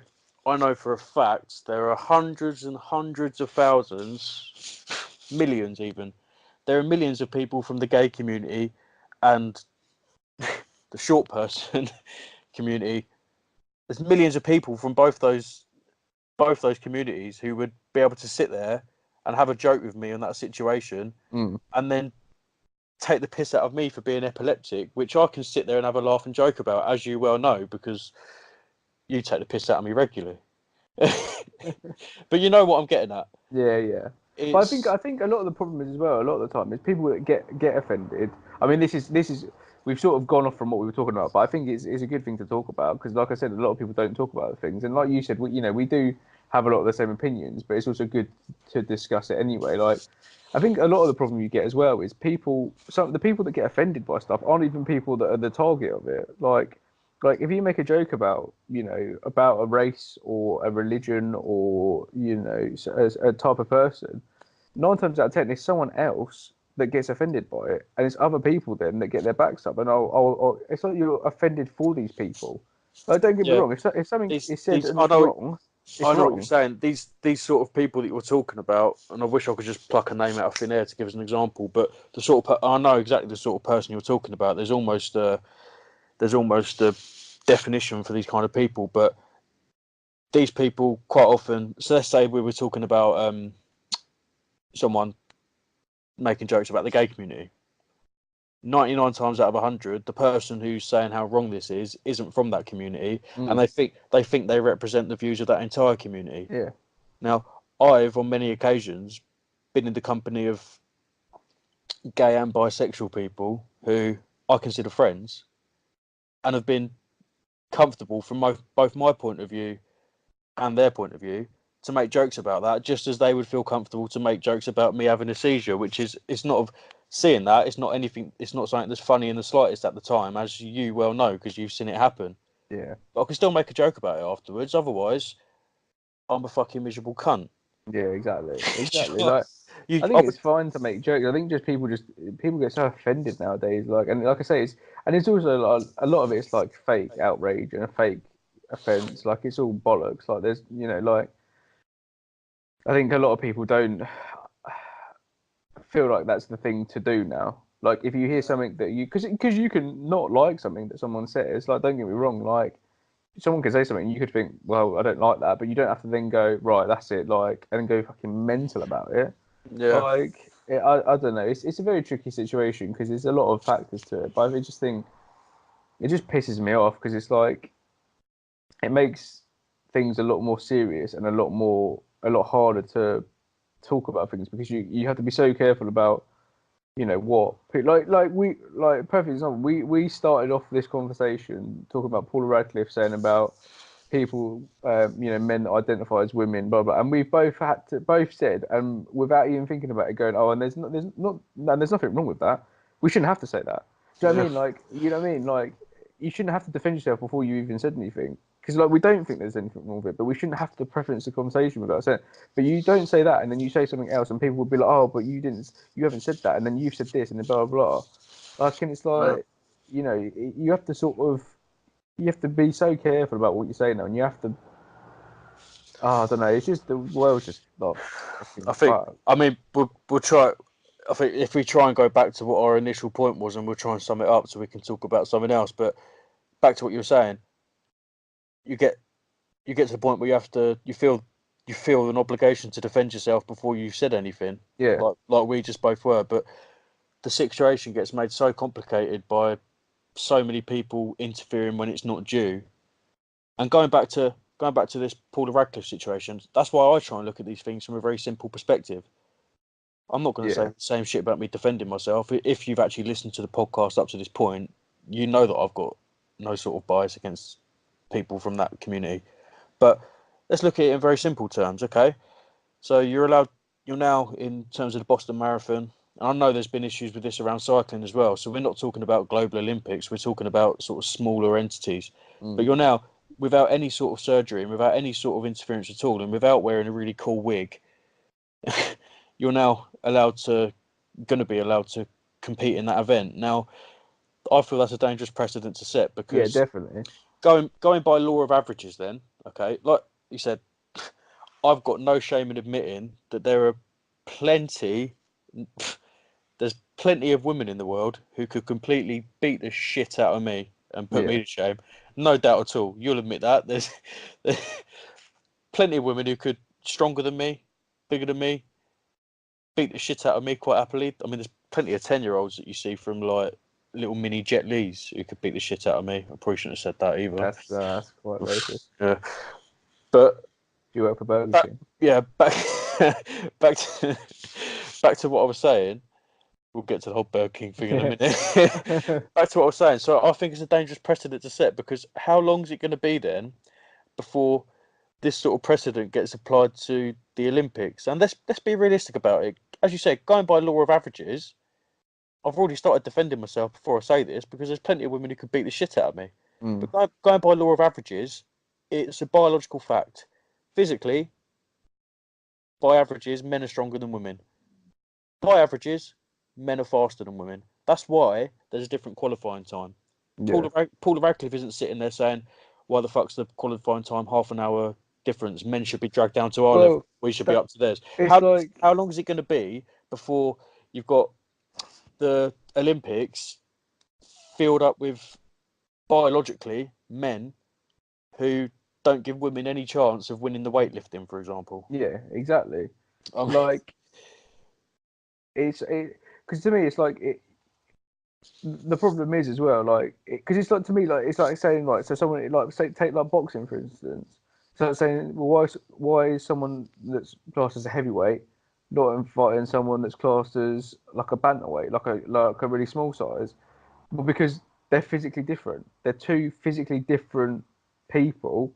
for a fact there are hundreds and hundreds of thousands, millions even. There are millions of people from the gay community and the short person community. There's millions of people from both those communities who would be able to sit there and have a joke with me on that situation, Mm. and then take the piss out of me for being epileptic, which I can sit there and have a laugh and joke about, as you well know, because you take the piss out of me regularly. But you know what I'm getting at. Yeah, yeah. But It's I think a lot of the problem is as well. A lot of the time is people that get offended. I mean, this is we've sort of gone off from what we were talking about, but I think it's a good thing to talk about because, like I said, a lot of people don't talk about things, and like you said, we do have a lot of the same opinions, but it's also good to discuss it anyway. Like, I think a lot of the problem you get as well is some of the people that get offended by stuff aren't even people that are the target of it. Like if you make a joke about about a race or a religion or a type of person, 9 times out of 10 it's someone else that gets offended by it, and it's other people then that get their backs up, and it's like you're offended for these people. Like, don't get me yeah. wrong, if something These is said these and it's wrong, it's I know what you're wrong. saying. These sort of people that you're talking about, and I wish I could just pluck a name out of thin air to give us an example. But I know exactly the sort of person you're talking about. there's almost a definition for these kind of people. But these people quite often, so let's say we were talking about someone making jokes about the gay community. 99 times out of 100, the person who's saying how wrong this is isn't from that community, and they think they represent the views of that entire community. Yeah. Now, I've on many occasions been in the company of gay and bisexual people who I consider friends, and have been comfortable from both my point of view and their point of view to make jokes about that, just as they would feel comfortable to make jokes about me having a seizure, which is, it's not of seeing that, it's not anything, it's not something that's funny in the slightest at the time, as you well know because you've seen it happen. Yeah. But I can still make a joke about it afterwards. Otherwise, I'm a fucking miserable cunt. Yeah, exactly. Exactly. I I think it's fine to make jokes. I think just people get so offended nowadays. And like I say, it's also a lot of it's like fake outrage and a fake offence. Like it's all bollocks. Like there's I think a lot of people don't feel like that's the thing to do now. Like if you hear something that because you can not like something that someone says. Like don't get me wrong. Like someone could say something, you could think, well, I don't like that, but you don't have to then go, right, that's it, like, and then go fucking mental about it. Yeah. Like, I don't know. It's a very tricky situation because there's a lot of factors to it. But I just think it just pisses me off because it's like it makes things a lot more serious and a lot harder to talk about things because you have to be so careful about what perfect example. We started off this conversation talking about Paula Radcliffe saying about people, men that identify as women, blah blah, and we've both said, and without even thinking about it, going, oh, and there's nothing wrong with that. We shouldn't have to say that. Do you know what I mean? Like, you know what I mean? Like, you shouldn't have to defend yourself before you even said anything. Because like we don't think there's anything wrong with it, but we shouldn't have to preference the conversation without saying. But you don't say that, and then you say something else, and people will be like, "Oh, but you haven't said that," and then you've said this, and then blah blah blah. Like, and it's like, you have to you have to be so careful about what you say now, and you have to. Oh, I don't know. It's just the world's just not. I think. I mean, we'll try. I think if we try and go back to what our initial point was, and we'll try and sum it up so we can talk about something else. But back to what you were saying, you get to the point where you feel an obligation to defend yourself before you've said anything. Yeah. Like we just both were, but the situation gets made so complicated by so many people interfering when it's not due. And going back to this Paula Radcliffe situation, that's why I try and look at these things from a very simple perspective. I'm not going to say the same shit about me defending myself. If you've actually listened to the podcast up to this point, you know that I've got no sort of bias against people from that community. But let's look at it in very simple terms, okay? So you're now in terms of the Boston Marathon, and I know there's been issues with this around cycling as well. So we're not talking about global Olympics, we're talking about sort of smaller entities. But you're now, without any sort of surgery and without any sort of interference at all, and without wearing a really cool wig, you're now going to be allowed to compete in that event. Now, I feel that's a dangerous precedent to set because definitely going by law of averages, then, okay, like you said, I've got no shame in admitting that there's plenty of women in the world who could completely beat the shit out of me and put me to shame. No doubt at all. You'll admit that. There's plenty of women who could, stronger than me, bigger than me, beat the shit out of me quite happily. I mean, there's plenty of 10-year-olds that you see from like little mini Jet Lis who could beat the shit out of me. I probably shouldn't have said that either. That's quite racist. Yeah. But you work for Burger King? Yeah, back to what I was saying. We'll get to the whole Burger King thing in a minute. Back to what I was saying. So I think it's a dangerous precedent to set because how long is it going to be then before this sort of precedent gets applied to the Olympics? And let's be realistic about it. As you said, going by law of averages, I've already started defending myself before I say this because there's plenty of women who could beat the shit out of me. But going by law of averages, it's a biological fact. Physically, by averages, men are stronger than women. By averages, men are faster than women. That's why there's a different qualifying time. Yeah. Paula Radcliffe isn't sitting there saying, why the fuck's the qualifying time half an hour difference? Men should be dragged down to our level. We should be up to theirs. How long is it going to be before you've got the Olympics filled up with biologically men who don't give women any chance of winning the weightlifting, for example. Yeah, exactly. Um, Like because to me it's like it. The problem is as well, like, because it's like to me, like it's like saying like so someone like say take like boxing for instance. So it's saying, well, why is someone that's classed as a heavyweight not fighting someone that's classed as like a bantamweight, like a really small size? Well, because they're physically different. They're two physically different people.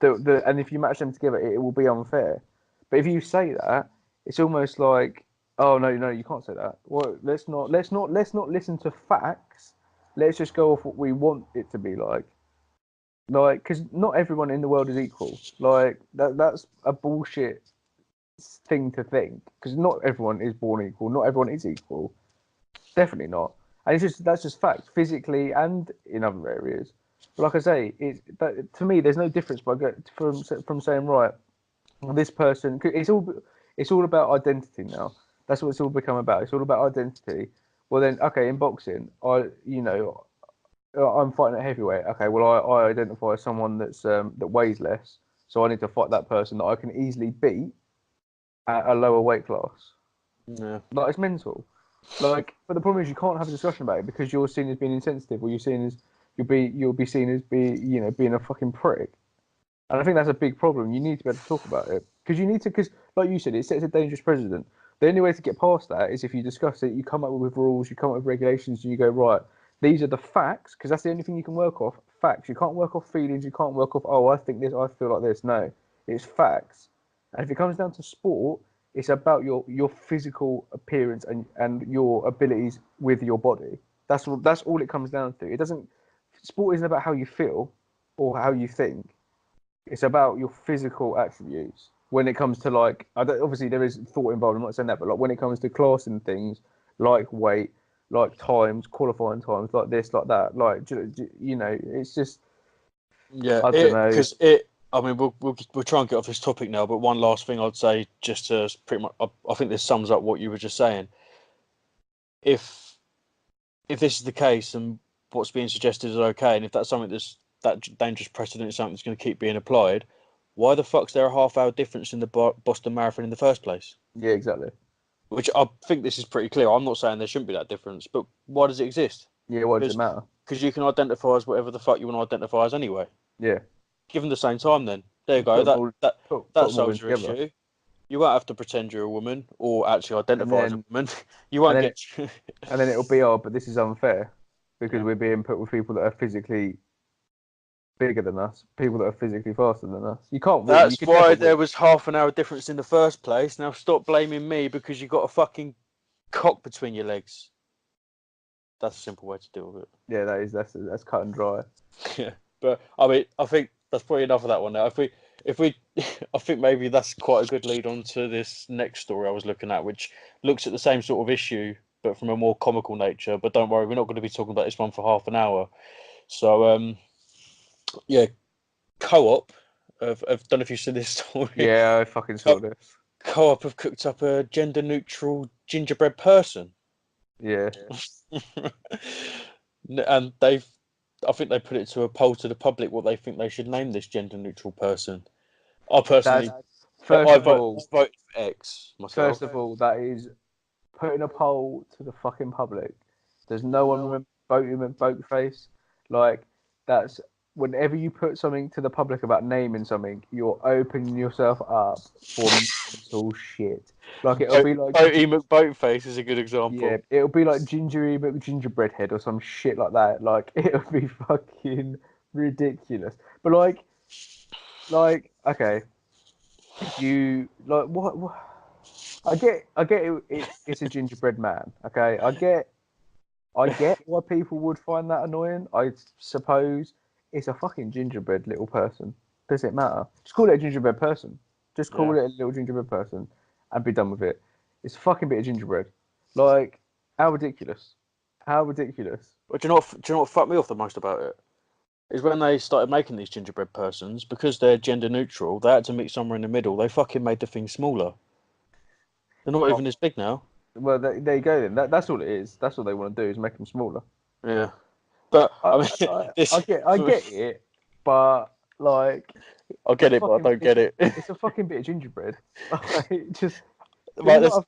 And if you match them together, it will be unfair. But if you say that, it's almost like, oh no, no, you can't say that. Well, let's not listen to facts. Let's just go off what we want it to be like. Like, because not everyone in the world is equal. Like that's a bullshit thing to think. Because not everyone is born equal. Not everyone is equal. Definitely not. And that's just fact, physically and in other areas. But like I say, to me, there's no difference from saying right, this person. It's all about identity now. That's what it's all become about. It's all about identity. Well then, okay, in boxing, I'm fighting at heavyweight. Okay, well I identify as someone that weighs less, so I need to fight that person that I can easily beat at a lower weight class. yeah. Like it's mental. Like, but the problem is you can't have a discussion about it because you're seen as being insensitive, or you'll be seen as being a fucking prick. And I think that's a big problem. You need to be able to talk about it because like you said, it sets a dangerous precedent. The only way to get past that is if you discuss it, you come up with rules, you come up with regulations, and you go right. These are the facts because that's the only thing you can work off. Facts. You can't work off feelings. You can't work off. Oh, I think this. I feel like this. No, it's facts. And if it comes down to sport, it's about your physical appearance and your abilities with your body. That's all it comes down to. It doesn't. Sport isn't about how you feel or how you think. It's about your physical attributes. When it comes to like, obviously there is thought involved. I'm not saying that, but like when it comes to classing things like weight, like times, qualifying times, like this, like that, like it's just Yeah, I don't know. because it. I mean, we'll try and get off this topic now. But one last thing I'd say, just to pretty much, I think this sums up what you were just saying. If this is the case and what's being suggested is okay, and if that's something that dangerous precedent is something that's going to keep being applied, why the fuck's there a half-hour difference in the Boston Marathon in the first place? Yeah, exactly. Which I think this is pretty clear. I'm not saying there shouldn't be that difference, but why does it exist? Yeah, why does it matter? Because you can identify as whatever the fuck you want to identify as anyway. Yeah, Give them the same time then. There you go. put them all, That put them all in solves your together, issue. You won't have to pretend you're a woman or actually and identify as a then woman. You and won't then get. it'll be but this is unfair because Yeah. we're being put with people that are physically bigger than us, people that are physically faster than us. You can't win. You That's can never why win. there was half an hour difference in the first place. Now stop blaming me because you got a fucking cock between your legs. That's a simple way to deal with it. Yeah, that's cut and dry. Yeah, but I mean, I think that's probably enough of that one now. If we, I think maybe that's quite a good lead on to this next story I was looking at, which looks at the same sort of issue, but from a more comical nature. But don't worry, we're not going to be talking about this one for half an hour. So, yeah, Co-op. I don't know if you've seen this story. Yeah, I fucking saw this. Co-op have cooked up a gender-neutral gingerbread person. Yeah, And I think they put it to a poll to the public what they think they should name this gender-neutral person. I personally, that's first of all, I vote for X myself. that is putting a poll to the fucking public. Does no one remember voting with vote face? Like that's whenever you put something to the public about naming something, you're opening yourself up for mental shit. Like it'll be like Boaty McBoatface is a good yeah, example. it'll be like Gingery McGingerbread Head or some shit like that. Like it'll be fucking ridiculous. But like okay, if you like what I get it's a gingerbread man. Okay, I get why people would find that annoying. I suppose it's a fucking gingerbread little person. Does it matter? Just call it a gingerbread person. Just call Yeah. it a little gingerbread person and be done with it. It's a fucking bit of gingerbread. Like, how ridiculous. How ridiculous. But do you know what fucked me off the most about it? Is when they started making these gingerbread persons, because they're gender neutral, they had to meet somewhere in the middle. They fucking made the thing smaller. They're not Oh, even as big now. well, there you go then. That's all it is. That's all they want to do is make them smaller. Yeah. But I I, mean, I this get it, but like, I it's a get it, but I fucking, don't get it. it's a fucking bit of gingerbread. Like, just, do we Right, not have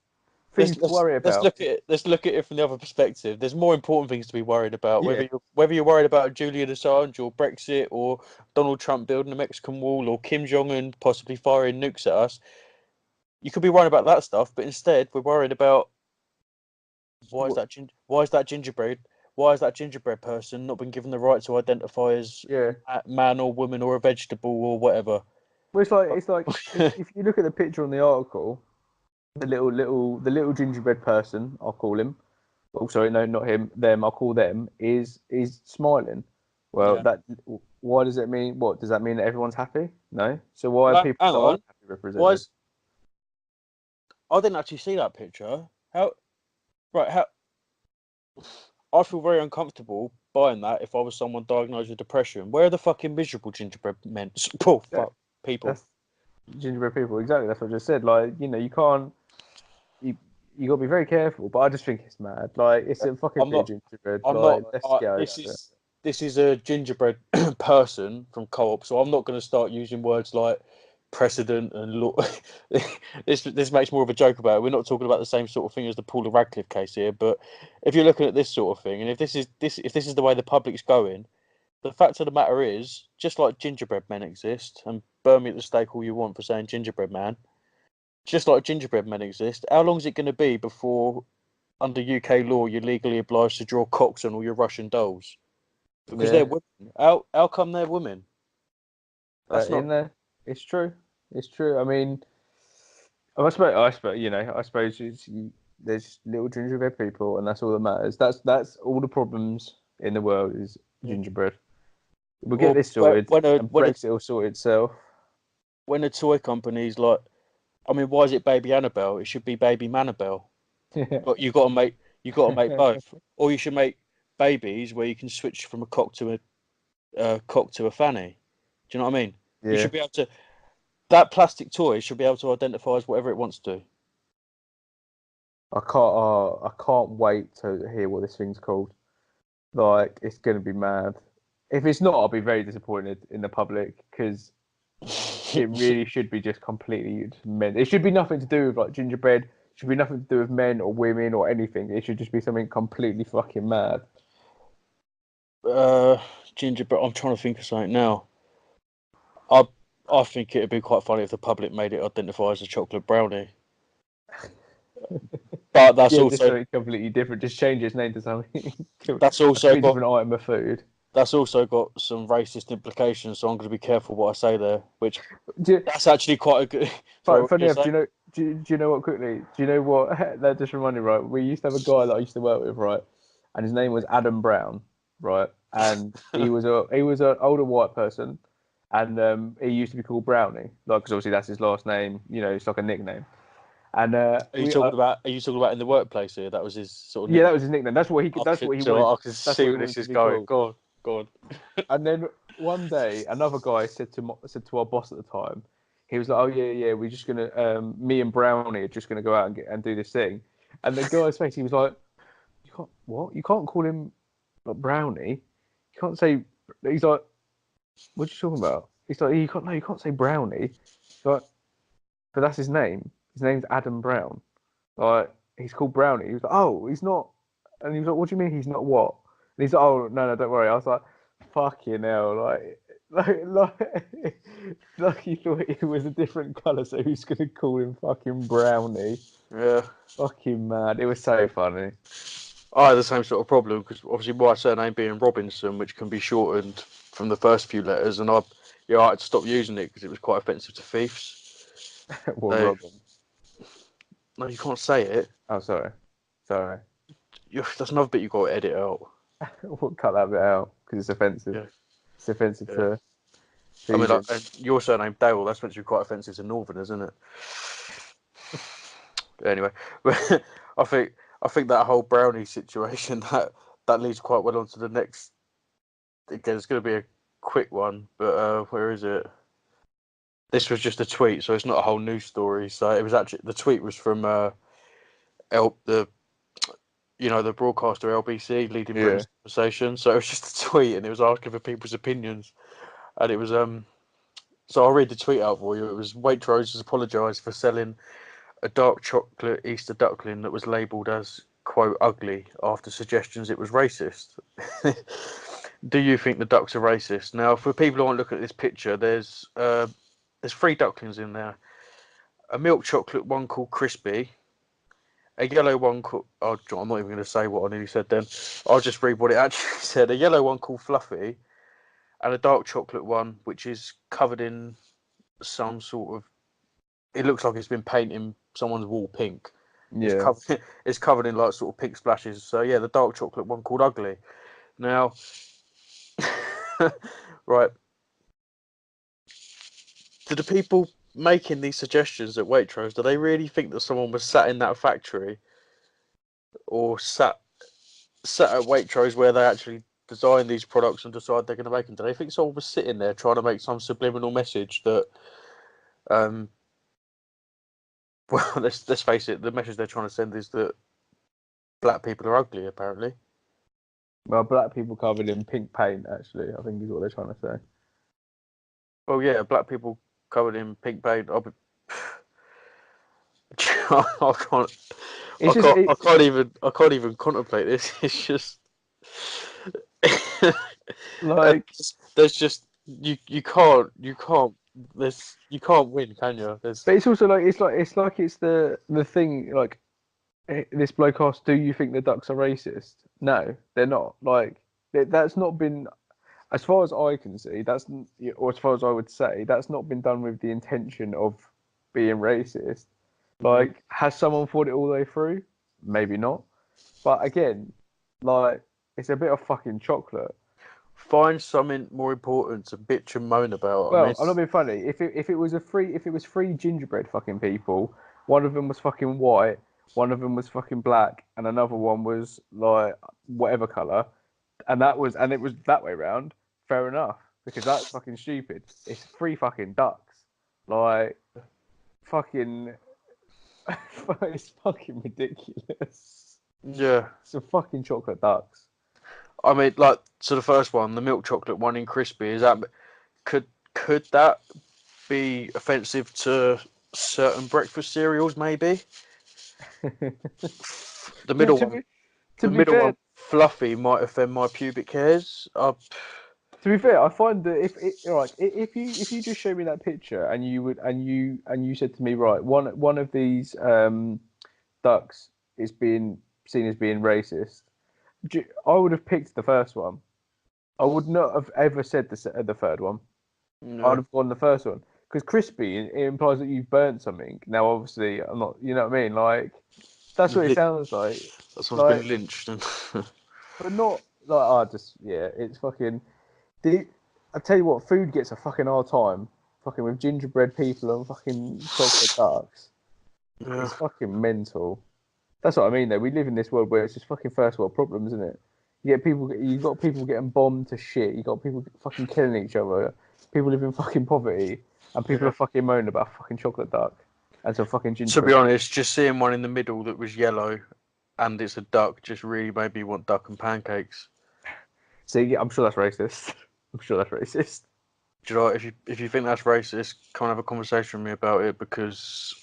let's things to worry let's about? look at it. Let's look at it from the other perspective. There's more important things to be worried about. Yeah, Whether you're worried about Julian Assange or Brexit or Donald Trump building a Mexican wall or Kim Jong Un possibly firing nukes at us, you could be worried about that stuff. But instead, we're worried about what? why is that gingerbread why has that gingerbread person not been given the right to identify as Yeah. a man or woman or a vegetable or whatever? Well, it's like if you look at the picture on the article, the little gingerbread person, I'll call him. Oh, sorry, no, not him. Them, I'll call them. Is smiling. Well, Yeah. that why does it mean? What does that mean that everyone's happy? No. So why are Well, people hang that on. aren't happy Why represented? is I didn't actually see that picture. How right? How I feel very uncomfortable buying that if I was someone diagnosed with depression. Where are the fucking miserable gingerbread men? Oh, Yeah, fuck people. that's gingerbread people. Exactly. That's what I just said. Like, you can't. You you got to be very careful. But I just think it's mad. Like, it's a fucking I'm bit of not. gingerbread. I'm not. Like, let's get over it. This is a gingerbread person from Co-op, so I'm not going to start using words like precedent and law. This makes more of a joke about it. We're not talking about the same sort of thing as the Paula Radcliffe case here, but if you're looking at this sort of thing, and if this is the way the public's going, the fact of the matter is, just like gingerbread men exist, and burn me at the stake all you want for saying gingerbread man, just like gingerbread men exist, how long is it going to be before, under UK law, you're legally obliged to draw cocks on all your Russian dolls? Because they're Yeah. women. How come they're women? That's not. In there, it's true. It's true. I mean, I suppose there's little gingerbread people, and that's all that matters. That's all the problems in the world is Yeah. gingerbread. We'll get Or this sorted, when and Brexit will sort itself. a toy company's like, I mean, why is it Baby Annabelle? It should be Baby Manabelle. But you got to make both, or you should make babies where you can switch from a cock to a cock to a fanny. Do you know what I mean? You Yeah, should be able to. That plastic toy should be able to identify as whatever it wants to. I can't wait to hear what this thing's called. Like, it's gonna be mad. If it's not, I'll be very disappointed in the public because it really should be just completely men. It should be nothing to do with like gingerbread. It should be nothing to do with men or women or anything. It should just be something completely fucking mad. uh, Gingerbread. I'm trying to think of something now. I I think it'd be quite funny if the public made it identify as a chocolate brownie. But Yeah, just something completely different. Just change its name to something that's a also completely got different item of food. that's also got some racist implications. So I'm going to be careful what I say there. Which Do you, that's actually quite a good. Sorry, what were funny you enough, say? do you know what quickly? Do you know what that just reminded me, right? We used to have a guy that I used to work with, right? And his name was Adam Brown, right? And he was an older white person, and he used to be called Brownie, like because obviously that's his last name. It's like a nickname. And Are you talking about in the workplace here? That was his sort of yeah, that nickname. was his nickname. That's what he could. That's what he wanted. I can That's see what he where this wanted to is be going. called. Go on. And then one day, another guy said to our boss at the time, he was like, "Oh yeah, yeah, we're just gonna me and Brownie are just gonna go out and do this thing." And the guy's face, he was like, "You can't what? You can't call him like Brownie. You can't say." He's like, "What are you talking about?" He's like, "You can't. No, you can't say Brownie." He's like, "But that's his name. His name's Adam Brown. Like he's called Brownie." He was like, "Oh, he's not." And he was like, "What do you mean he's not what?" And he's like, "Oh no, no, don't worry." I was like, "Fucking hell!" Like he thought it was a different colour, so who's gonna call him fucking Brownie? Yeah. Fucking mad. It was so funny. I had the same sort of problem because obviously my surname being Robinson, which can be shortened from the first few letters, and I had to stop using it because it was quite offensive to thieves. Well, So Robin. no, you can't say it. Oh, sorry, sorry. That's another bit you got to edit out. We'll cut that bit out because it's offensive. Yeah, It's offensive yeah. to I mean, like, thieving. and your surname Dale, that's meant to be quite offensive to Northerners, isn't it? But anyway, I think I think that whole brownie situation that leads quite well onto the next. Again, it's going to be a quick one, but where is it? This was just a tweet, so it's not a whole news story. So it was actually the tweet was from the you know, the broadcaster LBC leading Yeah. Britain's conversation. So it was just a tweet, and it was asking for people's opinions, and it was So I'll read the tweet out for you. It was Waitrose has apologised for selling a dark chocolate Easter duckling that was labelled as quote ugly after suggestions it was racist. Do you think the ducks are racist? Now, for people who aren't looking at this picture, there's 3 ducklings in there. A milk chocolate one called Crispy, a yellow one called... Oh, I'm not even going to say what I nearly said then. I'll just read what it actually said. A yellow one called Fluffy, and a dark chocolate one, which is covered in some sort of... It looks like it's been painting someone's wall pink. It's Yeah. covered. It's covered in like sort of pink splashes. So yeah, the dark chocolate one called Ugly. Now, right, do the people making these suggestions at Waitrose, do they really think that someone was sat in that factory or sat at Waitrose where they actually design these products and decide they're going to make them? Do they think someone was sitting there trying to make some subliminal message that, um, well, let's face it, the message they're trying to send is that black people are ugly, apparently. Well, black people covered in pink paint, actually, I think is what they're trying to say. Oh yeah, black people covered in pink paint. I can't. It's just I can't even contemplate this. It's just like, there's just you can't you can't win, can you? There's but it's also like it's the thing like this bloke asked, "Do you think the ducks are racist?" No, they're not. Like that's not been, as far as I can see, or as far as I would say, that's not been done with the intention of being racist. Like, has someone thought it all the way through? Maybe not. But again, like, it's a bit of fucking chocolate. find something more important to bitch and moan about. I mean, Well, I'm not being funny. If it was three gingerbread fucking people, one of them was fucking white, one of them was fucking black, and another one was like whatever color, and it was that way round. Fair enough, because that's fucking stupid. It's 3 fucking ducks, like fucking. It's fucking ridiculous. yeah. It's a fucking chocolate ducks. I mean, like, so the first one, the milk chocolate one in crispy, is that could could that be offensive to certain breakfast cereals? Maybe the to, middle to one, be to the be middle fair, one, fluffy, might offend my pubic hairs. To be fair, I find that if you just show me that picture and you said to me, right, one of these ducks is being seen as being racist, I would have picked the first one. I would not have ever said the third one. I would No, have gone the first one because crispy it implies that you've burnt something. Now, obviously, I'm not. You know what I mean? Like that's what it sounds like. that someone's been Like, lynched. And but not like I just yeah. It's fucking. The, I tell you what, food gets a fucking hard time. Fucking with gingerbread people and fucking chocolate ducks. yeah. It's fucking mental. That's what I mean, though. We live in this world where it's just fucking first world problems, isn't it? You got people getting bombed to shit. You got people fucking killing each other. People live in fucking poverty, and people Yeah. are fucking moaning about a fucking chocolate duck and some fucking To be gingerbread. honest, just seeing one in the middle that was yellow and it's a duck just really made me want duck and pancakes. See, I'm sure that's racist. I'm sure that's racist. Do you know what, if you think that's racist, come and have a conversation with me about it because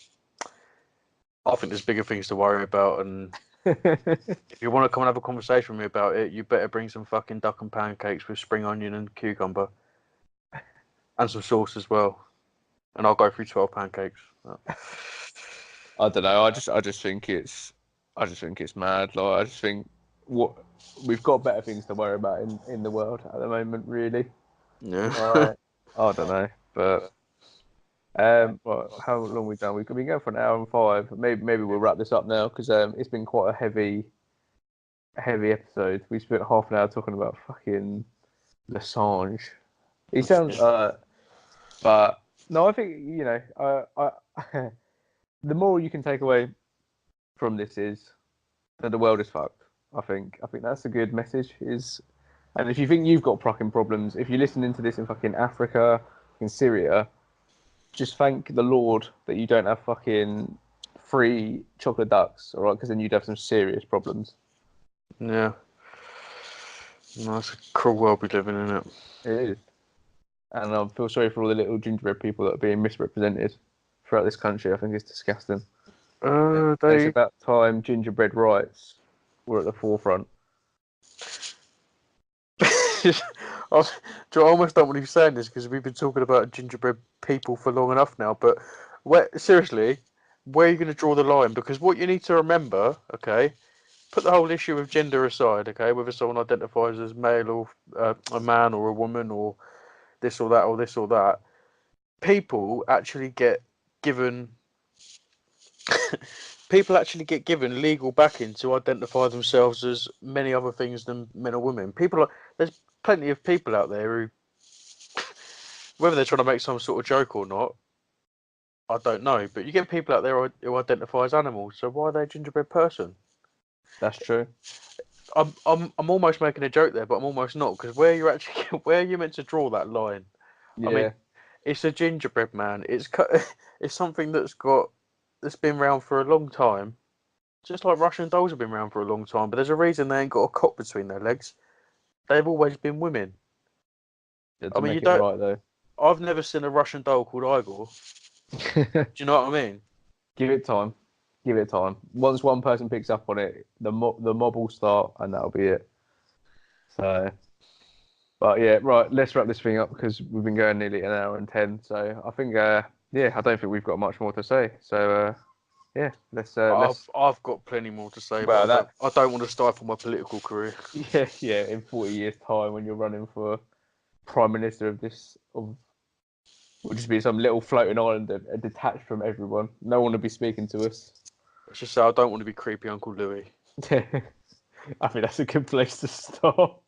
I think there's bigger things to worry about. And if you want to come and have a conversation with me about it, you better bring some fucking duck and pancakes with spring onion and cucumber and some sauce as well. And I'll go through 12 pancakes. I don't know. I just think it's mad. Like I just think what we've got better things to worry about in the world at the moment. Really. Yeah. I don't know, but well, how long we done? We've been going for an hour and five. Maybe we'll wrap this up now because it's been quite a heavy episode. We spent half an hour talking about fucking Lasange. He sounds but no, I think I the more you can take away from this is that the world is fucked. I think that's a good message. And if you think you've got fucking problems, if you're listening to this in fucking Africa, in Syria, just thank the Lord that you don't have fucking free chocolate ducks, all right? Because then you'd have some serious problems. Yeah. No, it's a cruel world we live in, isn't it? It is. And I feel sorry for all the little gingerbread people that are being misrepresented throughout this country. I think it's disgusting. And it's They. about time gingerbread rights were at the forefront. I, I almost don't want to be saying this because we've been talking about gingerbread people for long enough now. But seriously, where are you going to draw the line? Because what you need to remember, okay, put the whole issue of gender aside, okay, whether someone identifies as male or a man or a woman or this or that or this or that, people actually get given people actually get given legal backing to identify themselves as many other things than men or women. There's plenty of people out there who, whether they're trying to make some sort of joke or not, I don't know. But you get people out there who identify as animals. So why are they a gingerbread person? That's true. I'm almost making a joke there, but I'm almost not because where you're actually where are you meant to draw that line? I mean, Yeah. it's a gingerbread man. It's something that's been around for a long time. Just like Russian dolls have been around for a long time, but there's a reason they ain't got a cock between their legs. They've always been women. I To mean, you make it don't. right though. I've never seen a Russian doll called Igor. Do you know what I mean? Give it time. Give it time. Once one person picks up on it, the mob will start, and that'll be it. So, but yeah, right. Let's wrap this thing up because we've been going nearly an hour and 10. So I think, yeah, I don't think we've got much more to say. So, yeah, let's. I've got plenty more to say, Well, but that. I don't want to stifle my political career. Yeah, yeah. In 40 years' time, when you're running for prime minister of this, will just be some little floating island detached from everyone. No one will be speaking to us. Let's just say I don't want to be creepy Uncle Louis. I think that's a good place to stop.